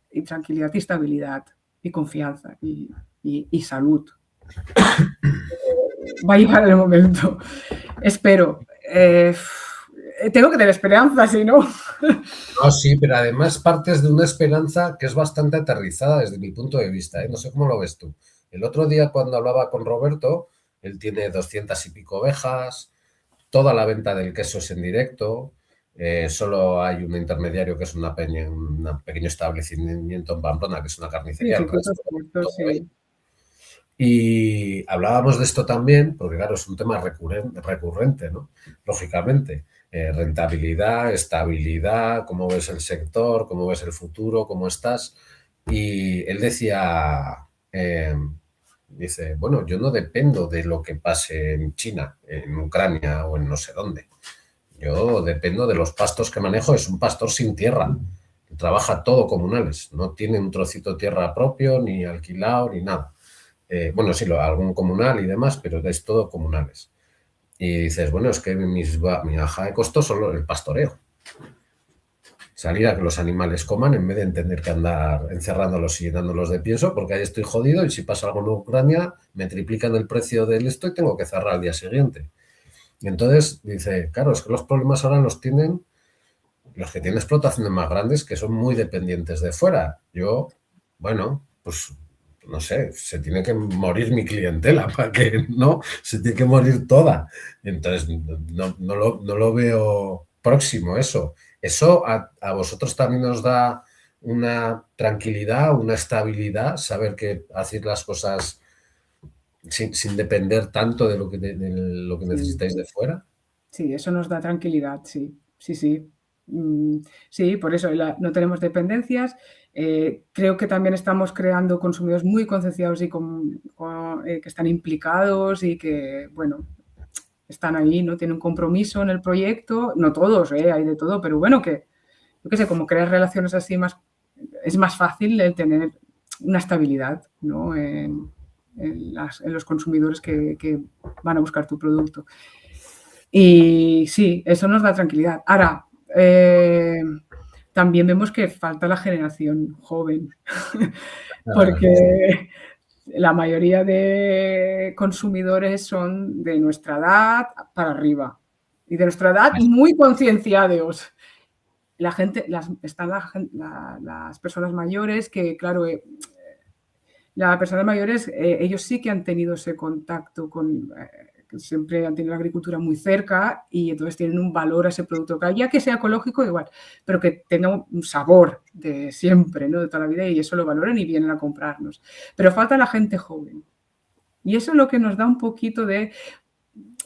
y tranquilidad y estabilidad y confianza y salud. Va a llegar el momento, espero. Tengo que tener esperanza, si no.
No, sí, pero además partes de una esperanza que es bastante aterrizada desde mi punto de vista, ¿eh? No sé cómo lo ves tú. El otro día cuando hablaba con Roberto, él tiene 200 y pico ovejas, toda la venta del queso es en directo, solo hay un intermediario que es un pequeño establecimiento en Pamplona, que es una
Sí,
carnicería, el
circuitos
resto
cortos,
todo él.
sí.
Y hablábamos de esto también, porque claro, es un tema recurrente, ¿no? Lógicamente, rentabilidad, estabilidad, cómo ves el sector, cómo ves el futuro, cómo estás. Y él decía, dice, bueno, yo no dependo de lo que pase en China, en Ucrania o en no sé dónde. Yo dependo de los pastos que manejo, es un pastor sin tierra. Trabaja todo comunales, no tiene un trocito de tierra propio, ni alquilado, ni nada. Bueno, sí, algún comunal y demás, pero es todo comunales. Y dices, bueno, es que mi baja de costo solo el pastoreo. Salir a que los animales coman en vez de tener que andar encerrándolos y llenándolos de pienso, porque ahí estoy jodido y si pasa algo en Ucrania me triplican el precio del esto y tengo que cerrar al día siguiente. Y entonces dice, claro, es que los problemas ahora los tienen los que tienen explotaciones más grandes que son muy dependientes de fuera. Yo, bueno, pues no sé, se tiene que morir mi clientela para que no, se tiene que morir toda. Entonces, no lo veo próximo eso. Eso a vosotros también os da una tranquilidad, una estabilidad, saber que hacéis las cosas sin depender tanto de lo que
Sí,
necesitáis de fuera.
sí, eso nos da tranquilidad, sí, sí, sí. Sí, por eso no tenemos dependencias. Creo que también estamos creando consumidores muy concienciados y que están implicados y que, bueno, están ahí, ¿no? Tienen un compromiso en el proyecto. No todos, hay de todo, pero bueno, que yo qué sé, como crear relaciones así es más fácil el tener una estabilidad, ¿no? En los consumidores que van a buscar tu producto. Y sí, eso nos da tranquilidad. Ahora, también vemos que falta la generación joven, porque la mayoría de consumidores son de nuestra edad para arriba y de nuestra edad muy concienciados. Están las personas mayores que, claro, las personas mayores, ellos sí que han tenido ese contacto que siempre han tenido la agricultura muy cerca y entonces tienen un valor a ese producto, ya que sea ecológico igual, pero que tenga un sabor de siempre, ¿no? De toda la vida, y eso lo valoran y vienen a comprarnos. Pero falta la gente joven. Y eso es lo que nos da un poquito de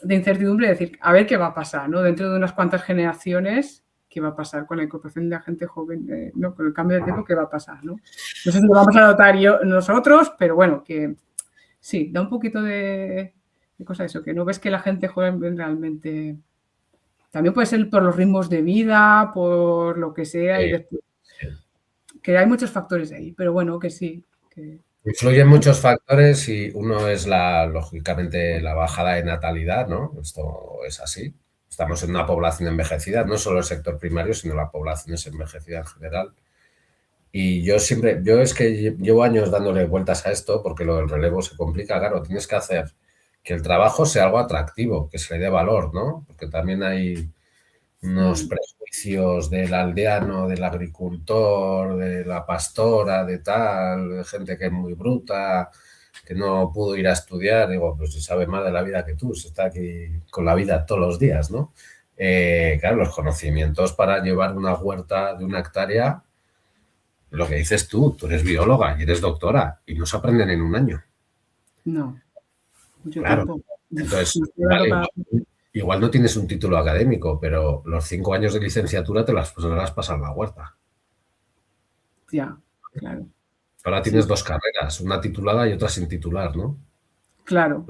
incertidumbre, de decir, a ver qué va a pasar, ¿no? Dentro de unas cuantas generaciones, ¿qué va a pasar con la incorporación de la gente joven? ¿No? Con el cambio de tiempo, ¿qué va a pasar? No sé si lo vamos a notar nosotros, pero bueno, que sí, da un poquito de cosa eso, que no ves que la gente joven realmente... También puede ser por los ritmos de vida, por lo que sea, y después, que hay muchos factores ahí, pero bueno, que sí.
Influyen muchos factores y uno es lógicamente, la bajada de natalidad, ¿no? Esto es así. Estamos en una población envejecida, no solo el sector primario, sino la población es envejecida en general. Y yo es que llevo años dándole vueltas a esto porque lo del relevo se complica. Claro, tienes que hacer que el trabajo sea algo atractivo, que se le dé valor, ¿no? Porque también hay unos prejuicios del aldeano, del agricultor, de la pastora, de tal, de gente que es muy bruta, que no pudo ir a estudiar. Digo, pues si sabe más de la vida que tú, se está aquí con la vida todos los días, ¿no? Claro, los conocimientos para llevar una huerta de 1 hectárea, lo que dices tú eres bióloga y eres doctora y no se aprenden en un año.
No, mucho
Claro.
tiempo.
Entonces, igual no tienes un título académico, pero los 5 años de licenciatura te las podrás pasar en la huerta.
Ya, claro.
Ahora tienes 2 carreras, una titulada y otra sin titular, ¿no?
Claro.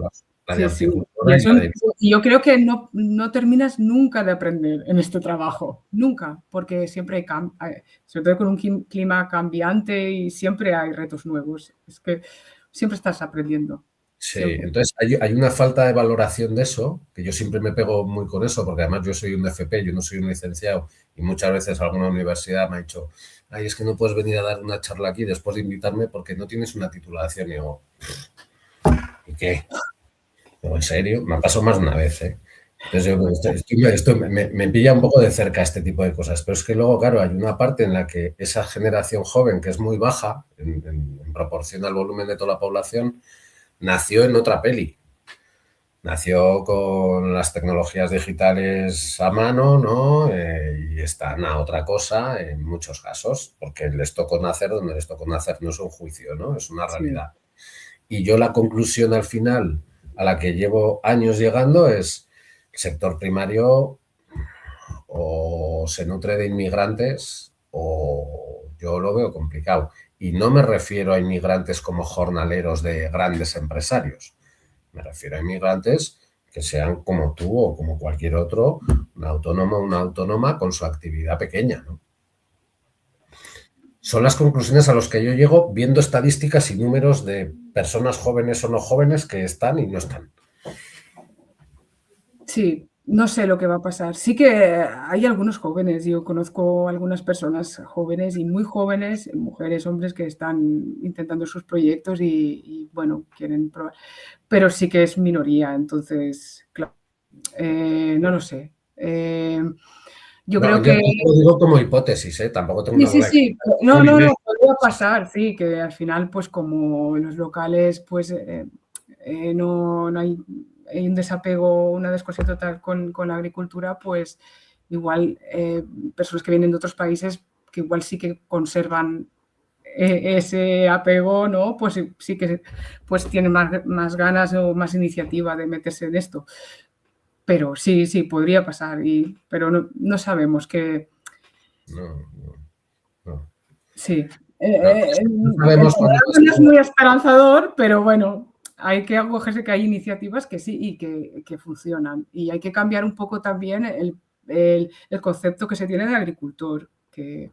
La de
Sí.
horticultura y la de...
Y yo creo que no terminas nunca de aprender en este trabajo, nunca, porque siempre hay sobre todo con un clima cambiante y siempre hay retos nuevos. Es que siempre estás aprendiendo.
Sí,
Siempre.
entonces hay una falta de valoración de eso, que yo siempre me pego muy con eso, porque además yo soy un FP, yo no soy un licenciado, y muchas veces alguna universidad me ha dicho, ay, es que no puedes venir a dar una charla aquí después de invitarme porque no tienes una titulación. Y digo, ¿y qué? Digo, ¿en serio? Me ha pasado más de una vez, ¿eh? Entonces, esto me pilla un poco de cerca este tipo de cosas, pero es que luego, claro, hay una parte en la que esa generación joven, que es muy baja en proporción al volumen de toda la población, nació en otra peli. Nació con las tecnologías digitales a mano, ¿no? Y están a otra cosa en muchos casos, porque les tocó nacer donde les tocó nacer, no es un juicio, ¿no? Es una realidad. Y yo la conclusión al final a la que llevo años llegando es el sector primario o se nutre de inmigrantes o yo lo veo complicado. Y no me refiero a inmigrantes como jornaleros de grandes empresarios. Me refiero a inmigrantes que sean como tú o como cualquier otro, un autónomo o una autónoma con su actividad pequeña, ¿no? Son las conclusiones a las que yo llego viendo estadísticas y números de personas jóvenes o no jóvenes que están y no están.
Sí, no sé lo que va a pasar. Sí que hay algunos jóvenes, yo conozco algunas personas jóvenes y muy jóvenes, mujeres, hombres, que están intentando sus proyectos y bueno, quieren probar, pero sí que es minoría, entonces, claro, no lo sé. Yo creo que...
Yo lo digo como hipótesis, ¿eh? Tampoco tengo una bola de
Sí.
cristal.
No, podría pasar, sí, que al final, pues como en los locales, pues no hay un desapego, una desconexión total con la agricultura, pues igual personas que vienen de otros países que igual sí que conservan ese apego, ¿no? Pues sí que pues tienen más ganas o más iniciativa de meterse en esto. Pero sí, podría pasar, pero no sabemos qué
No, no, no.
Sí.
No, no
El
sabemos cuándo va a
panorama no es
ser.
muy esperanzador, pero bueno, hay que acogerse que hay iniciativas que sí y que funcionan. Y hay que cambiar un poco también el concepto que se tiene de agricultor, que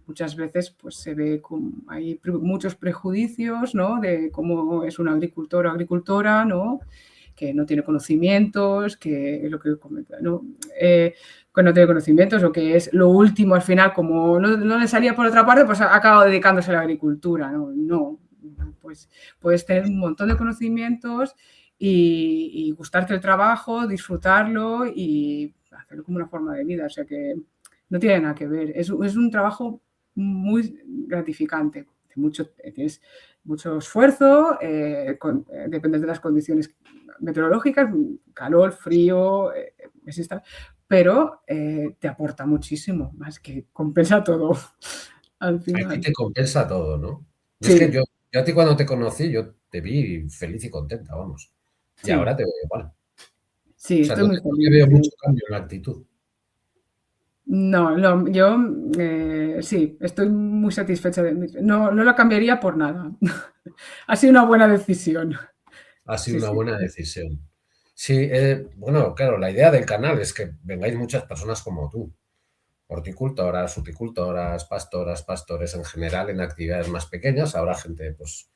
muchas veces pues se ve hay muchos prejuicios, ¿no? De cómo es un agricultor o agricultora, ¿no? Que no tiene conocimientos, que es lo que comenta, ¿no? Que no tiene conocimientos o que es lo último al final, como no le salía por otra parte, pues ha acabado dedicándose a la agricultura, ¿no? No, pues puedes tener un montón de conocimientos y gustarte el trabajo, disfrutarlo y hacerlo como una forma de vida, o sea que no tiene nada que ver, es un trabajo muy gratificante, tienes mucho esfuerzo, depende de las condiciones meteorológicas, calor, frío, pero te aporta muchísimo, más que compensa todo al
A ti
final.
te compensa todo, ¿no? Y es que
Sí,
yo a ti cuando te conocí, yo te vi feliz y contenta, vamos. Y ahora
sí,
te veo igual.
sí,
O sea,
estoy muy
no te
feliz.
veo mucho
Sí.
cambio en la actitud.
No, no, yo sí, estoy muy satisfecha de mí. No, no la cambiaría por nada. Ha sido una buena decisión.
Ha sido
Sí,
una
sí.
buena decisión. Sí, bueno, claro, la idea del canal es que vengáis muchas personas como tú, horticultoras, fruticultoras, pastoras, pastores en general, en actividades más pequeñas. Habrá gente, pues,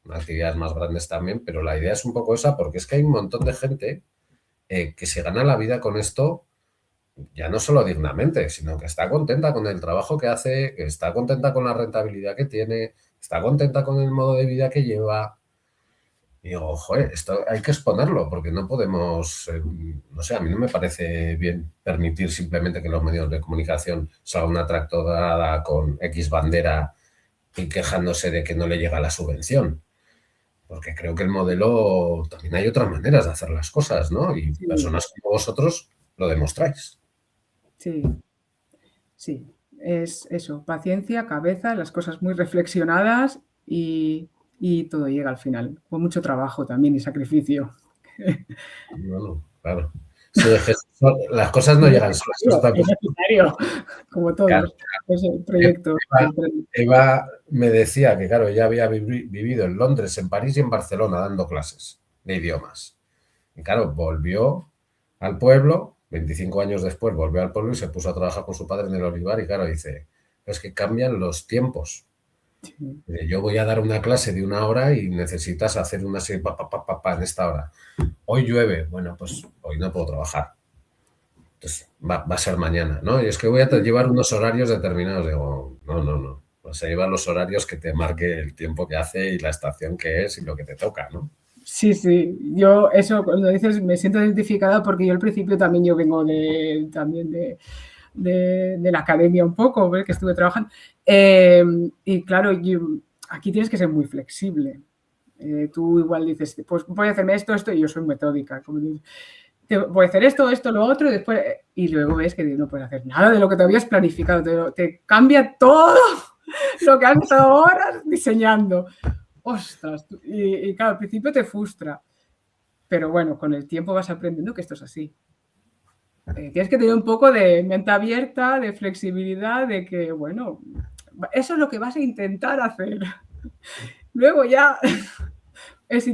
en actividades más grandes también, pero la idea es un poco esa, porque es que hay un montón de gente que se gana la vida con esto, ya no solo dignamente, sino que está contenta con el trabajo que hace, que está contenta con la rentabilidad que tiene, está contenta con el modo de vida que lleva. Y digo, joder, esto hay que exponerlo, porque no podemos, no sé, a mí no me parece bien permitir simplemente que los medios de comunicación salga una tractorada con X bandera y quejándose de que no le llega la subvención. Porque creo que el modelo, también hay otras maneras de hacer las cosas, ¿no? Y
Sí,
personas como vosotros lo demostráis.
sí, sí. Es eso, paciencia, cabeza, las cosas muy reflexionadas y todo llega al final, con mucho trabajo también y sacrificio.
No, no, claro. Sí, es que las cosas no llegan solas. Eso
Es
también.
necesario, como
Claro.
todos los proyectos.
Eva me decía que, claro, ella había vivido en Londres, en París y en Barcelona dando clases de idiomas. Y claro, volvió al pueblo, 25 años después volvió al pueblo y se puso a trabajar con su padre en el olivar y claro, dice, es que cambian los tiempos.
Sí,
Dice, yo voy a dar una clase de 1 hora y necesitas hacer una serie en esta hora. Hoy llueve, bueno, pues hoy no puedo trabajar. Entonces, va a ser mañana, ¿no? Y es que voy a llevar unos horarios determinados. Digo, no, no, no. Vas a llevar los horarios que te marque el tiempo que hace y la estación que es y lo que te toca, ¿no?
sí, sí. Yo eso, cuando dices, me siento identificada porque yo al principio también yo vengo también de la academia un poco, ¿ves? Que estuve trabajando. Y claro, aquí tienes que ser muy flexible. Tú igual dices, pues voy a hacerme esto, esto, y yo soy metódica. Como dices, voy a hacer esto, esto, lo otro, y después, y luego ves que no puedes hacer nada de lo que te habías planificado. Te cambia todo lo que has estado horas diseñando. Ostras, y claro, al principio te frustra, pero bueno, con el tiempo vas aprendiendo que esto es así. Tienes que tener un poco de mente abierta, de flexibilidad, de que, bueno, eso es lo que vas a intentar hacer. Luego ya es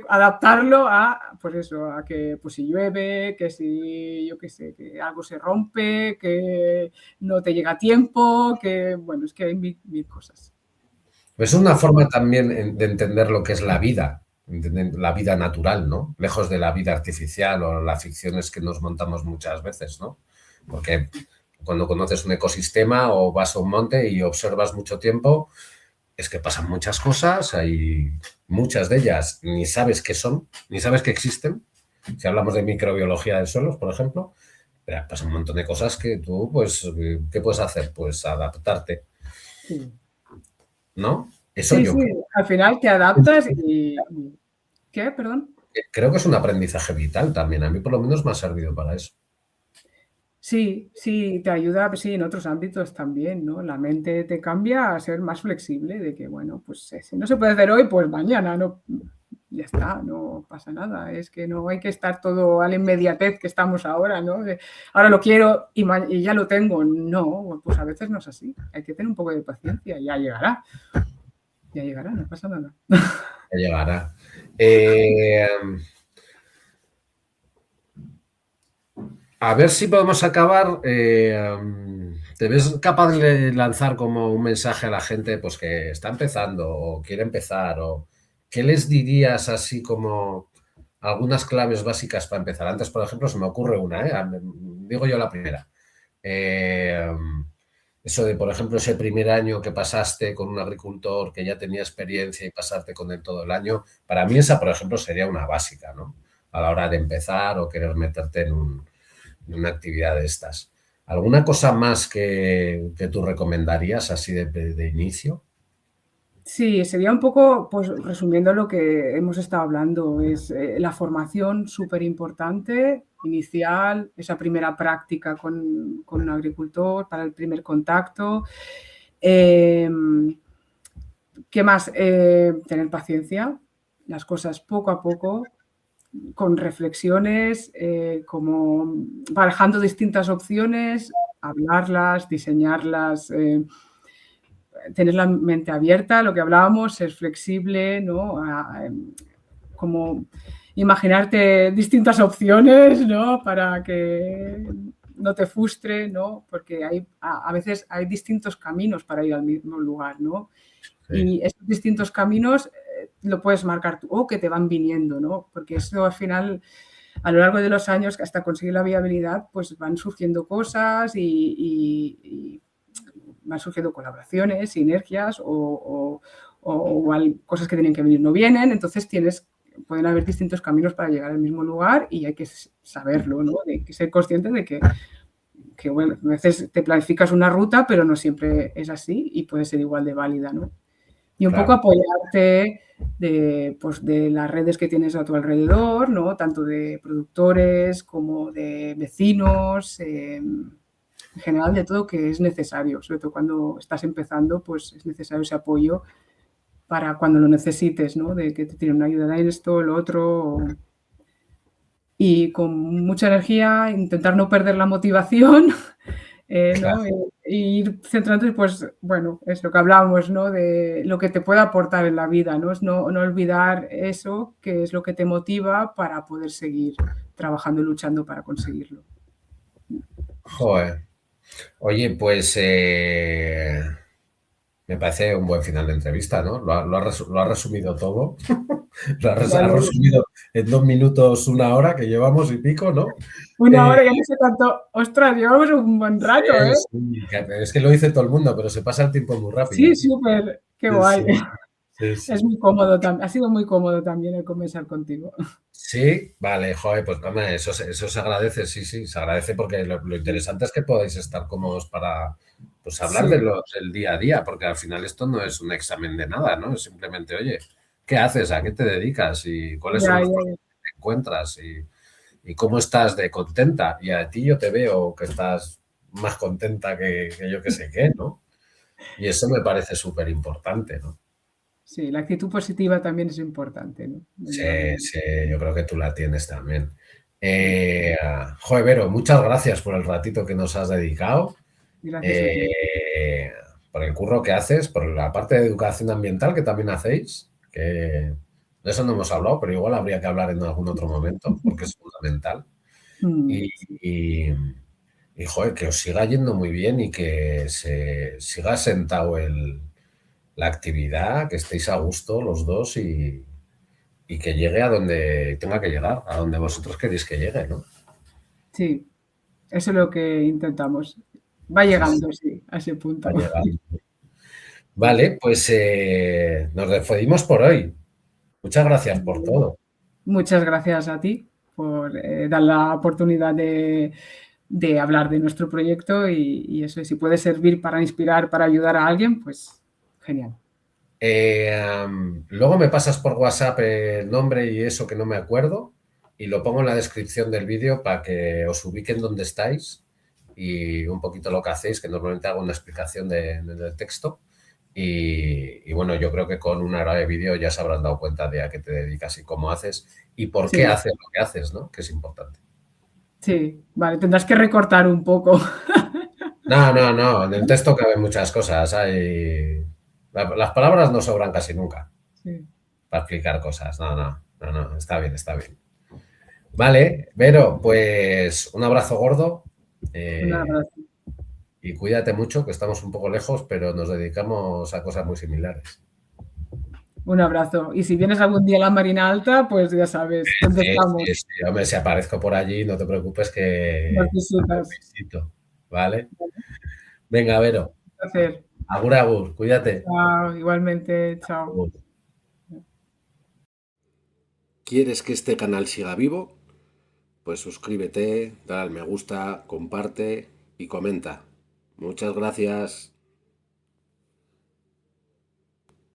adaptarlo a, pues eso, a que pues si llueve, que si, yo qué sé, que algo se rompe, que no te llega a tiempo, que, bueno, es que hay mil cosas.
Es una forma también de entender lo que es la vida, la vida natural, ¿no? Lejos de la vida artificial o las ficciones que nos montamos muchas veces, ¿no? Porque cuando conoces un ecosistema o vas a un monte y observas mucho tiempo, es que pasan muchas cosas, hay muchas de ellas ni sabes qué son, ni sabes que existen. Si hablamos de microbiología de suelos, por ejemplo, pero pasan un montón de cosas que tú, pues, ¿qué puedes hacer? Pues adaptarte,
Sí.
¿no? Eso
Sí,
yo
sí, al final te adaptas y ¿qué? Perdón.
creo que es un aprendizaje vital también. A mí por lo menos me ha servido para eso.
Sí, sí, te ayuda, pues sí, en otros ámbitos también, ¿no? La mente te cambia a ser más flexible, de que, bueno, pues si no se puede hacer hoy, pues mañana, no, ya está, no pasa nada. Es que no hay que estar todo a la inmediatez que estamos ahora, ¿no? Ahora lo quiero y ya lo tengo. No, pues a veces no es así. Hay que tener un poco de paciencia, ya llegará. Ya llegará, no pasa nada.
Ya llegará. Eh, a ver si podemos acabar. ¿Te ves capaz de lanzar como un mensaje a la gente pues, que está empezando o quiere empezar? O ¿qué les dirías así como algunas claves básicas para empezar? Antes, por ejemplo, se me ocurre una, ¿eh? Digo yo la primera. Eh, Eso de, por ejemplo, ese primer año que pasaste con un agricultor que ya tenía experiencia y pasarte con él todo el año, para mí esa, por ejemplo, sería una básica, ¿no? A la hora de empezar o querer meterte en una actividad de estas. ¿Alguna cosa más que tú recomendarías así de inicio?
Sí, sería un poco, pues resumiendo lo que hemos estado hablando, es la formación súper importante, inicial, esa primera práctica con un agricultor para el primer contacto. ¿Qué más? Tener paciencia, las cosas poco a poco, con reflexiones, como barajando distintas opciones, hablarlas, diseñarlas, tener la mente abierta, lo que hablábamos, ser flexible, ¿no? Como imaginarte distintas opciones, ¿no? Para que no te frustre, ¿no? Porque a veces hay distintos caminos para ir al mismo lugar, ¿no?
Sí,
Y esos distintos caminos lo puedes marcar tú o que te van viniendo, ¿no? Porque eso al final, a lo largo de los años, hasta conseguir la viabilidad, pues van surgiendo cosas y van surgiendo colaboraciones, sinergias o hay cosas que tienen que venir no vienen, entonces pueden haber distintos caminos para llegar al mismo lugar y hay que saberlo, ¿no? Hay que ser consciente de que, bueno, a veces te planificas una ruta, pero no siempre es así y puede ser igual de válida, ¿no? Y un poco
claro,
apoyarte pues, de las redes que tienes a tu alrededor, ¿no? Tanto de productores como de vecinos, en general de todo que es necesario, sobre todo cuando estás empezando, pues es necesario ese apoyo para cuando lo necesites, ¿no? De que te tienen una ayuda en esto, lo otro. Y con mucha energía, intentar no perder la motivación, ¿no?
claro,
Y ir centrándote, pues, bueno, es lo que hablábamos, ¿no? De lo que te puede aportar en la vida, ¿no? Es no olvidar eso, que es lo que te motiva para poder seguir trabajando y luchando para conseguirlo. Eso.
joder. Oye, pues me parece un buen final de entrevista, ¿no? Lo ha resumido todo. Has
Vale.
resumido en 2 minutos una hora que llevamos y pico, ¿no?
Una
Eh,
hora, ya no sé cuánto. Ostras, llevamos un buen rato, ¿eh?
sí, es que lo dice todo el mundo, pero se pasa el tiempo muy rápido,
Sí,
tío.
súper. Qué
Sí,
guay.
sí, sí,
Es
sí.
muy cómodo también. Ha sido muy cómodo también el conversar contigo.
Sí, vale, joder, pues hombre, eso se agradece, sí, sí, se agradece porque lo interesante es que podáis estar cómodos para pues, hablar
Sí,
del día a día, porque al final esto no es un examen de nada, ¿no? Es simplemente, oye, ¿qué haces? ¿A qué te dedicas? ¿Y cuáles son
ya,
los
ya,
problemas
ya.
que te encuentras? Y cómo estás de contenta. Y a ti yo te veo que estás más contenta que yo que sé qué, ¿no? Y eso me parece súper importante, ¿no?
Sí, la actitud positiva también es importante, ¿no? No
Sí,
llevarlo.
sí, yo creo que tú la tienes también. Joder, Vero, muchas gracias por el ratito que nos has dedicado,
Gracias a ti.
eh, por el curro que haces, por la parte de educación ambiental que también hacéis, que de eso no hemos hablado, pero igual habría que hablar en algún otro momento, porque es fundamental. Y,
Sí,
y, joder, que os siga yendo muy bien y que se siga sentado la actividad, que estéis a gusto los dos y que llegue a donde tenga que llegar, a donde vosotros queréis que llegue, ¿no?
sí, eso es lo que intentamos. Va
Sí, sí,
llegando, sí, a ese
va
punto.
a llegar. Vale, pues nos despedimos por hoy. Muchas gracias por todo.
Muchas gracias a ti por dar la oportunidad de hablar de nuestro proyecto y eso, y si puede servir para inspirar, para ayudar a alguien, pues genial.
Luego me pasas por WhatsApp el nombre y eso que no me acuerdo y lo pongo en la descripción del vídeo para que os ubiquen donde estáis y un poquito lo que hacéis, que normalmente hago una explicación del texto Y bueno, yo creo que con una hora de vídeo ya se habrán dado cuenta de a qué te dedicas y cómo haces y por qué
Sí,
haces lo que haces, ¿no? Que es importante.
sí, vale, tendrás que recortar un poco.
No, no, no, en el texto caben muchas cosas. Las palabras no sobran casi nunca
Sí,
para explicar cosas. No, no, no, no, está bien, está bien. Vale, Vero, pues un abrazo gordo
un
eh,
abrazo.
y cuídate mucho, que estamos un poco lejos, pero nos dedicamos a cosas muy similares.
Un abrazo. Y si vienes algún día a la Marina Alta, pues ya sabes dónde
Sí,
estamos.
sí, sí, hombre, si aparezco por allí, no te preocupes
Nos
que
visitas.
visito, ¿vale? Venga, Vero,
Un placer.
agur, agur, cuídate.
Chao, igualmente, chao.
Agur. ¿Quieres que este canal siga vivo? Pues suscríbete, dale al me gusta, comparte y comenta. Muchas gracias.